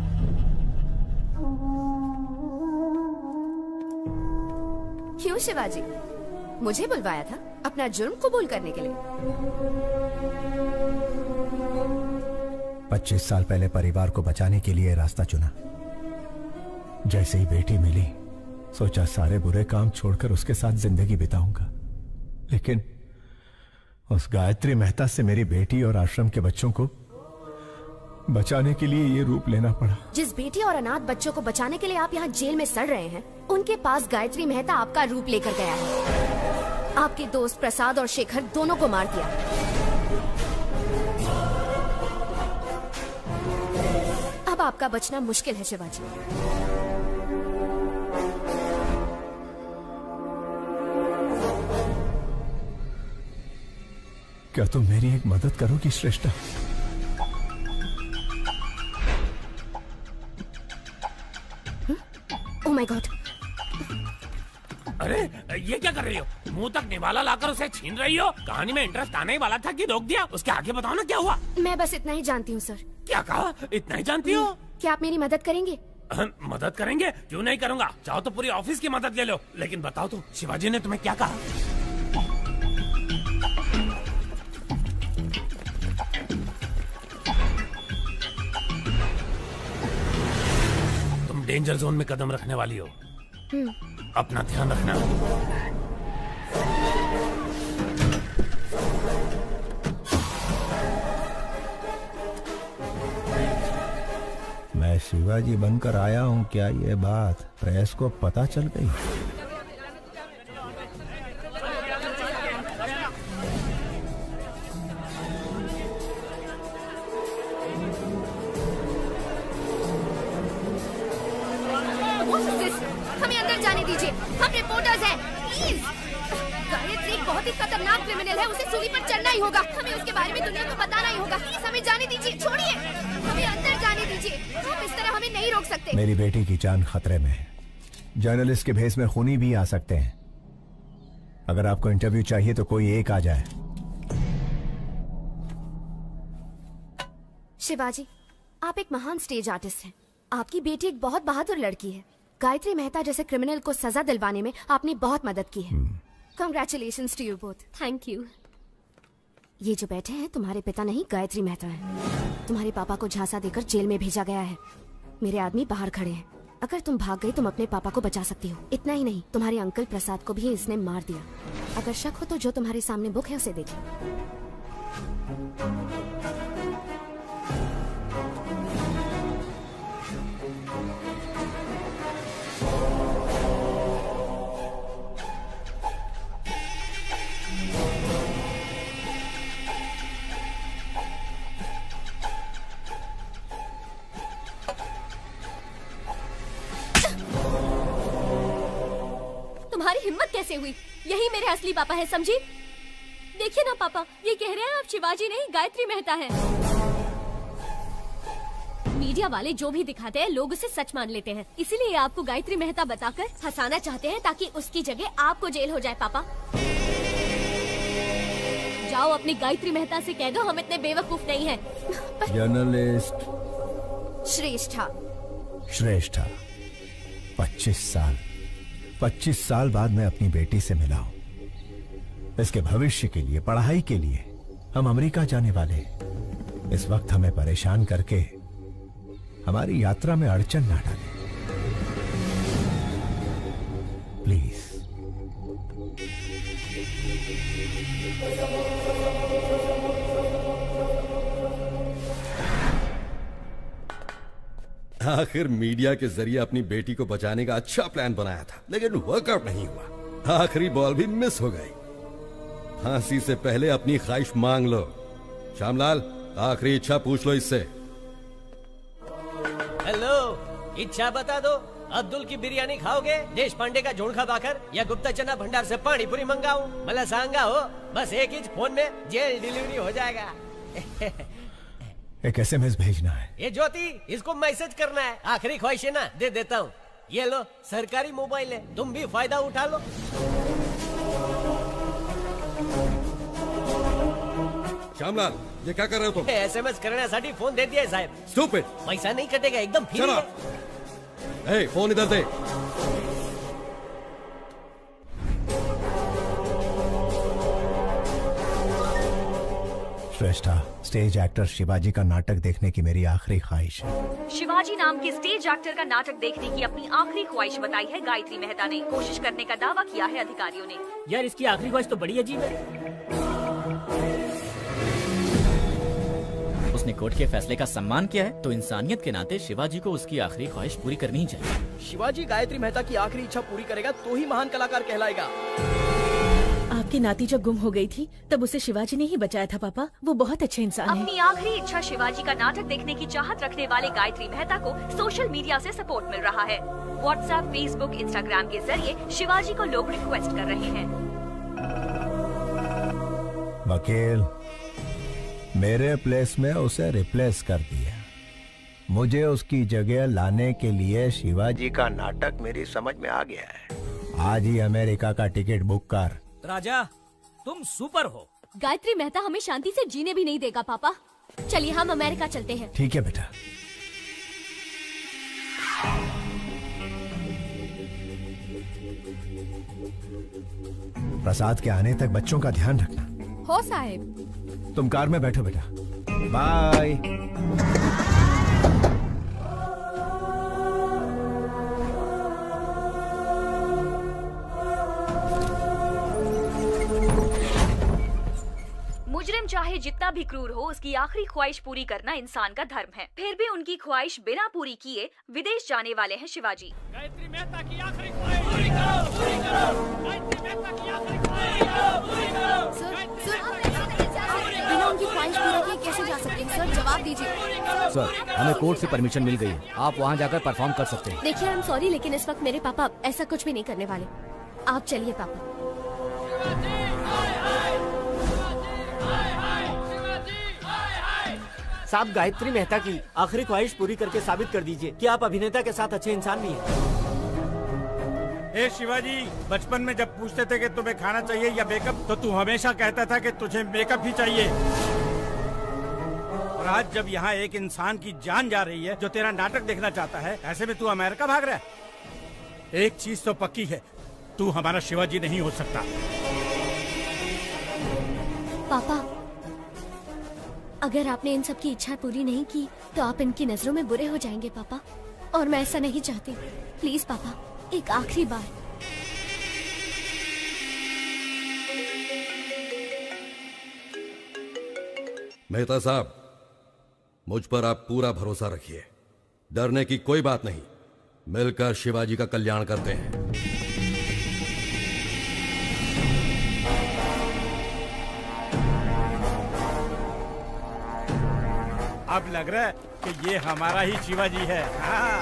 क्यों शिवाजी, मुझे बुलवाया था अपना जुर्म कबूल करने के लिए? 25 साल पहले परिवार को बचाने के लिए रास्ता चुना। जैसे ही बेटी मिली, सोचा सारे बुरे काम छोड़कर उसके साथ जिंदगी बिताऊंगा। लेकिन उस गायत्री मेहता से मेरी बेटी और आश्रम के बच्चों को बचाने के लिए ये रूप लेना पड़ा। जिस बेटी और अनाथ बच्चों को बचाने के लिए आप यहाँ जेल में सड़ रहे हैं, उनके पास गायत्री मेहता आपका रूप लेकर गया है। आपके दोस्त प्रसाद और शेखर दोनों को मार दिया। अब आपका बचना मुश्किल है शिवाजी। क्या तुम मेरी एक मदद करोगी श्रेष्ठा? Oh my God! अरे ये क्या कर रही हो? मुंह तक निवाला लाकर उसे छीन रही हो? कहानी में इंटरेस्ट आने ही वाला था कि रोक दिया? उसके आगे बताओ ना क्या हुआ? मैं बस इतना ही जानती हूँ सर। क्या कहा? इतना ही जानती हो? क्या आप मेरी मदद करेंगे? मदद करेंगे? क्यों नहीं करूँगा। चाहो तो पूरी ऑफिस की मदद ले लो। लेकिन बताओ तुम, शिवाजी ने तुम्हें क्या कहा? डेंजर जोन में कदम रखने वाली हो, अपना ध्यान रखना। मैं शिवाजी बनकर आया हूँ, क्या ये बात प्रेस को पता चल गई? हमें अंदर जाने दीजिए, हम रिपोर्टर्स हैं, प्लीज। गायत्री एक बहुत ही खतरनाक क्रिमिनल है, उसे सूली पर चढ़ना ही होगा। हमें उसके बारे में दुनिया को बताना ही होगा। प्लीज हमें जाने दीजिए, छोड़िए, हमें अंदर जाने दीजिए। आप इस तरह हमें नहीं रोक सकते। मेरी बेटी की जान खतरे में है। जर्नलिस्ट के भेस में खूनी भी आ सकते हैं। अगर आपको इंटरव्यू चाहिए तो कोई एक आ जाए। शिवाजी, आप एक महान स्टेज आर्टिस्ट हैं। आपकी बेटी एक बहुत बहादुर लड़की है। गायत्री मेहता जैसे क्रिमिनल को सजा दिलवाने में आपने बहुत मदद की है। Congratulations to you both. Thank you. ये जो बैठे हैं तुम्हारे पिता नहीं, गायत्री मेहता हैं। तुम्हारे पापा को झांसा देकर जेल में भेजा गया है। मेरे आदमी बाहर खड़े हैं। अगर तुम भाग गई तुम अपने पापा को बचा सकती हो। इतना ही नहीं, तुम्हारे अंकल प्रसाद को भी इसने मार दिया। अगर शक हो तो जो तुम्हारे सामने बुक है उसे देखिए। तुम्हारी हिम्मत कैसे हुई? यही मेरे असली पापा है, समझी? देखिए ना पापा, ये कह रहे हैं आप शिवाजी नहीं गायत्री मेहता हैं। मीडिया वाले जो भी दिखाते हैं लोग उसे सच मान लेते हैं, इसीलिए आपको गायत्री मेहता बताकर हंसाना चाहते हैं ताकि उसकी जगह आपको जेल हो जाए। पापा जाओ अपनी गायत्री मेहता से कह दो हम इतने बेवकूफ नहीं हैं। जर्नलिस्ट श्रेष्ठा। श्रेष्ठा, 25 साल बाद मैं अपनी बेटी से मिला हूं। इसके भविष्य के लिए, पढ़ाई के लिए हम अमेरिका जाने वाले हैं। इस वक्त हमें परेशान करके हमारी यात्रा में अड़चन ना डालें, प्लीज। आखिर मीडिया के जरिए अपनी बेटी को बचाने का अच्छा प्लान बनाया था, लेकिन वर्कआउट नहीं हुआ। आखिरी बॉल भी मिस हो गई। फांसी से पहले अपनी ख्वाहिश मांग लो। श्यामलाल, आखिरी इच्छा पूछ लो इससे। हेलो, इच्छा बता दो। अब्दुल की बिरयानी खाओगे, देश पांडे का झोंका भाकर, या गुप्ता चना भंडार से पानी पूरी मंगाऊं? मला सांगा हो, बस एक ही फोन में जेल डिलीवरी हो जाएगा। एक SMS भेजना है। ये ज्योति, इसको मैसेज करना है। आखिरी ख्वाहिश है ना, दे देता हूँ। ये लो, सरकारी मोबाइल है, तुम भी फायदा उठा लो। श्यामलाल, ये क्या कर रहे हो तुम? SMS करण्यासाठी फोन दे दिया है साहब। Stupid! पैसा नहीं कटेगा, एकदम फ्री Shut है। up! Hey, फोन इधर दे। श्रेष्ठा, स्टेज एक्टर शिवाजी का नाटक देखने की मेरी आखिरी ख्वाहिश है। शिवाजी नाम के स्टेज एक्टर का नाटक देखने की अपनी आखिरी ख्वाहिश बताई है गायत्री मेहता ने। कोशिश करने का दावा किया है अधिकारियों ने। यार, इसकी आखिरी ख्वाहिश तो बड़ी अजीब है। उसने कोर्ट के फैसले का सम्मान किया है, तो इंसानियत के नाते शिवाजी को उसकी आखिरी ख्वाहिश पूरी करनी ही चाहिए। शिवाजी गायत्री मेहता की आखिरी इच्छा पूरी करेगा तो ही महान कलाकार कहलाएगा। आपकी नाती जब गुम हो गई थी तब उसे शिवाजी ने ही बचाया था पापा। वो बहुत अच्छे इंसान है। अपनी आखिरी इच्छा शिवाजी का नाटक देखने की चाहत रखने वाले गायत्री मेहता को सोशल मीडिया से सपोर्ट मिल रहा है। व्हाट्सएप, फेसबुक, इंस्टाग्राम के जरिए शिवाजी को लोग रिक्वेस्ट कर रहे हैं। वकील, मेरे प्लेस में उसे रिप्लेस कर दिया। मुझे उसकी जगह लाने के लिए शिवाजी का नाटक मेरी समझ में आ गया है। आज ही अमेरिका का टिकट बुक कर। राजा, तुम सुपर हो। गायत्री मेहता हमें शांति से जीने भी नहीं देगा पापा। चलिए हम अमेरिका चलते हैं। ठीक है बेटा। प्रसाद के आने तक बच्चों का ध्यान रखना। हो साहेब। तुम कार में बैठो बेटा। बाय। मुजरिम चाहे जितना भी क्रूर हो, उसकी आखिरी ख्वाहिश पूरी करना इंसान का धर्म है। फिर भी उनकी ख्वाहिश बिना पूरी किए विदेश जाने वाले हैं शिवाजी। गायत्री मेहता की आखिरी ख्वाहिश पूरी करो, पूरी करो। गायत्री मेहता की आखिरी ख्वाहिश पूरी करो, पूरी करो। बिना उनकी ख्वाहिश पूरी किए कैसे जा सकते हैं? सर, जवाब दीजिए। सर, हमें कोर्ट से परमिशन मिल गई है। आप वहाँ जाकर परफॉर्म कर सकते हैं। देखिए, आई एम सॉरी, लेकिन इस वक्त मेरे पापा ऐसा कुछ भी नहीं करने वाले। आप चलिए पापा। साहब, गायत्री मेहता की आखिरी ख्वाहिश पूरी करके साबित कर दीजिए कि आप अभिनेता के साथ अच्छे इंसान भी हैं। ए शिवाजी, बचपन में जब पूछते थे कि तुम्हें खाना चाहिए या मेकअप, तो तू हमेशा कहता था कि तुझे मेकअप ही चाहिए। और आज जब यहाँ एक इंसान की जान जा रही है जो तेरा नाटक देखना चाहता है, ऐसे में तू अमेरिका भाग रहा है। एक चीज तो पक्की है, तू हमारा शिवाजी नहीं हो सकता। पापा, अगर आपने इन सब की इच्छा पूरी नहीं की तो आप इनकी नजरों में बुरे हो जाएंगे पापा, और मैं ऐसा नहीं चाहती। प्लीज पापा, एक आखिरी बार। मेहता साहब, मुझ पर आप पूरा भरोसा रखिए। डरने की कोई बात नहीं। मिलकर शिवाजी का कल्याण करते हैं। अब लग रहा है कि ये हमारा ही शिवाजी है। हाँ।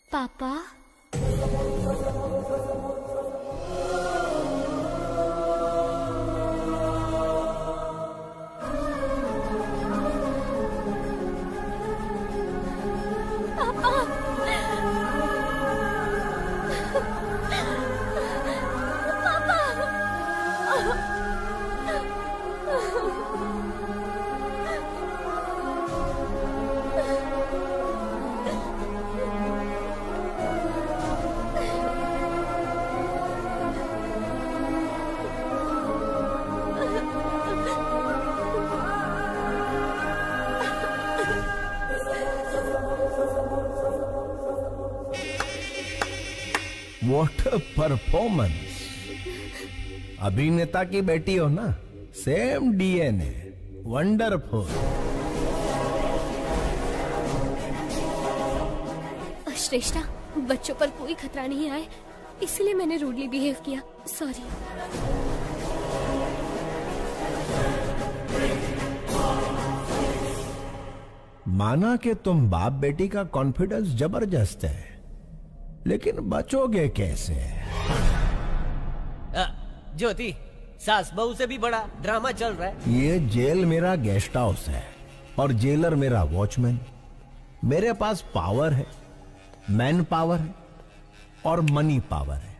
पापा, व्हाट अ परफॉर्मेंस। अभिनेता की बेटी हो ना, सेम DNA। वंडरफुल। श्रेष्ठा, बच्चों पर कोई खतरा नहीं आए, इसलिए मैंने रूडली बिहेव किया। सॉरी। माना कि तुम बाप बेटी का कॉन्फिडेंस जबरदस्त है, लेकिन बचोगे कैसे? ज्योति, सास बहू से भी बड़ा ड्रामा चल रहा है। ये जेल मेरा गेस्ट हाउस है और जेलर मेरा वॉचमैन। मेरे पास पावर है, मैन पावर है और मनी पावर है।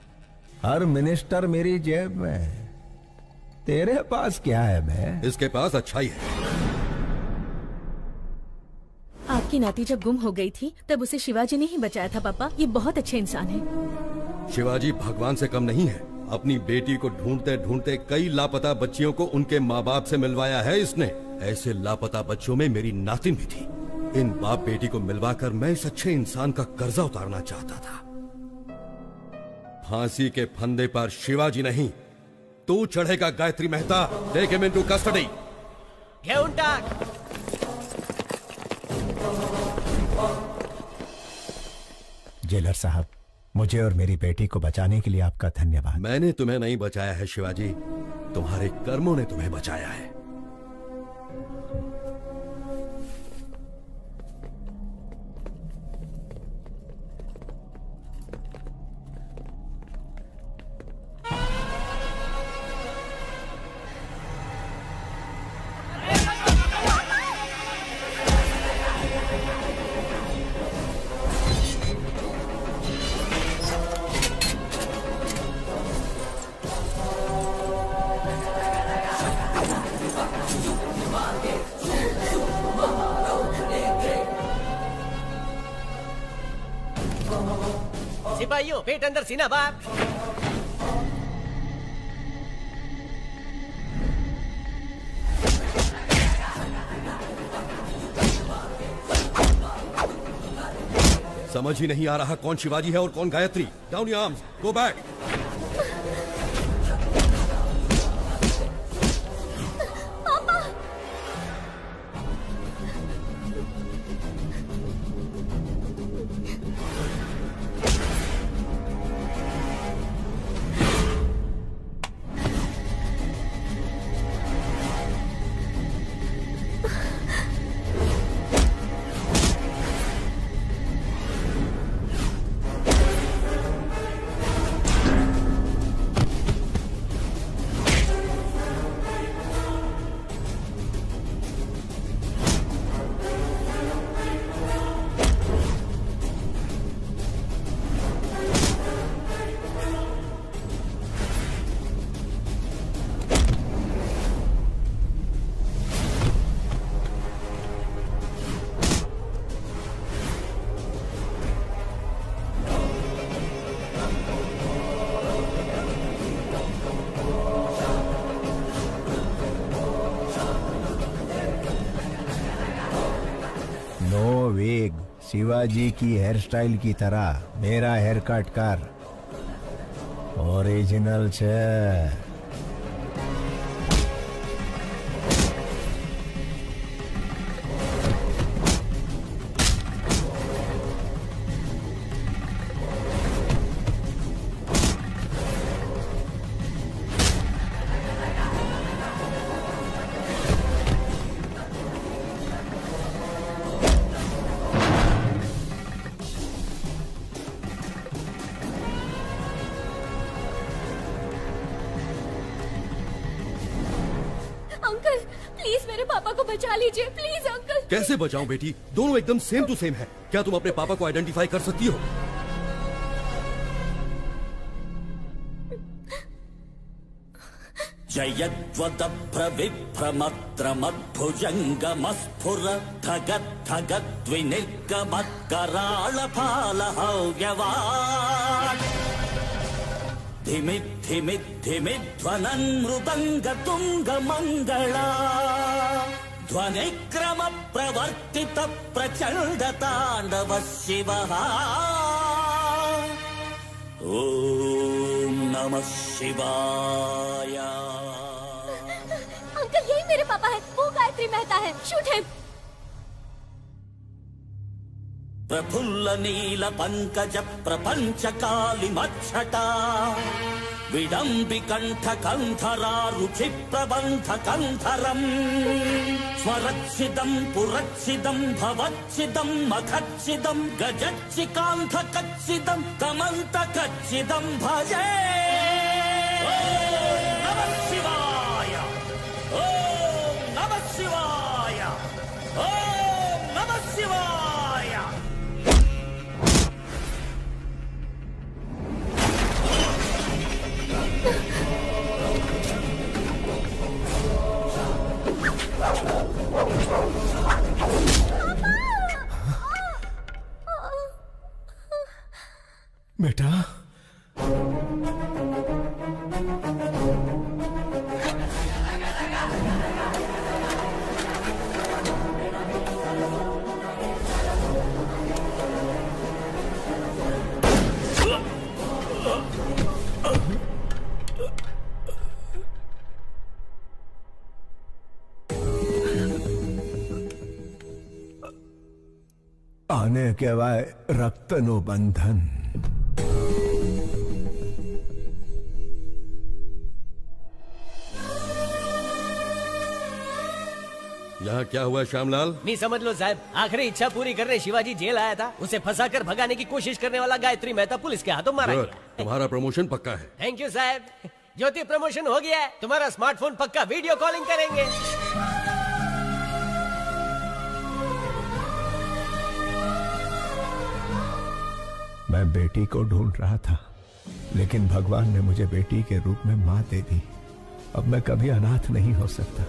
हर मिनिस्टर मेरी जेब में है। तेरे पास क्या है बे? इसके पास अच्छाई है। आपकी नाती जब गुम हो गई थी तब उसे शिवाजी ने ही बचाया था पापा। ये बहुत अच्छे इंसान हैं। शिवाजी भगवान से कम नहीं है। अपनी बेटी को ढूंढते ढूंढते कई लापता बच्चियों को उनके माँ बाप से मिलवाया है इसने। ऐसे लापता बच्चों में मेरी नातिन भी थी। इन बाप बेटी को मिलवाकर मैं इस अच्छे इंसान का कर्जा उतारना चाहता था। फांसी के फंदे पर शिवाजी नहीं, तू चढ़ेगा Gayatri Mehta. Take him into custody. घेऊन टाक। जेलर साहब, मुझे और मेरी बेटी को बचाने के लिए आपका धन्यवाद। मैंने तुम्हें नहीं बचाया है शिवाजी, तुम्हारे कर्मों ने तुम्हें बचाया है। सिपाहियों, पेट अंदर सीना बाप। समझ ही नहीं आ रहा कौन शिवाजी है और कौन Gayatri. Down your arms, go back. Shivaji की हेयर स्टाइल की तरह मेरा हेयर कट कर। ओरिजिनल छे। कैसे बचाऊं बेटी? दोनों एकदम सेम टू सेम है। क्या तुम अपने पापा को आइडेंटिफाई कर सकती हो? जयद्वदभ्रविभ्रमत्रमद्भुजङ्गमस्फुर ठगद्धगद्विनिर्गमत्कराळफालहव्यवाट् धिमिद्धिमिद्धिमिध्वनन् मृदङ्गतुङ्गमङ्गला ध्वनिक्रम प्रवर्तित प्रचंड तांडव शिवः। ओम नमः शिवाय। अंकल अंकल यही मेरे पापा है, वो गायत्री मेहता है। Shoot him. प्रफुल्ल नील पंकज प्रपंच काली मच्छटा विडम्बि कंठ कंधरा रुचि प्रबंध कंधरम स्वरच्छिदं पुरच्छिदं भवच्छिदं मखच्छिदं गजच्छिकांध कच्छिदं तमंत कच्छिदं भजे। ओम नमः शिवाय, ओम नमः शिवाय, ओम नमः शिवाय। बेटा, आने के बाद रक्त नो बंधन। यहाँ क्या हुआ श्यामलाल? नहीं समझ लो साहब, आखिरी इच्छा पूरी करने शिवाजी जेल आया था। उसे फंसाकर भगाने की कोशिश करने वाला गायत्री मेहता पुलिस के हाथों मारा गुड, गया। तुम्हारा प्रमोशन पक्का है। थैंक यू साहब। ज्योति प्रमोशन हो गया है, तुम्हारा स्मार्टफोन पक्का वीडियो कॉलिंग करेंगे। मैं बेटी को ढूंढ रहा था, लेकिन भगवान ने मुझे बेटी के रूप में मां दे दी। अब मैं कभी अनाथ नहीं हो सकता।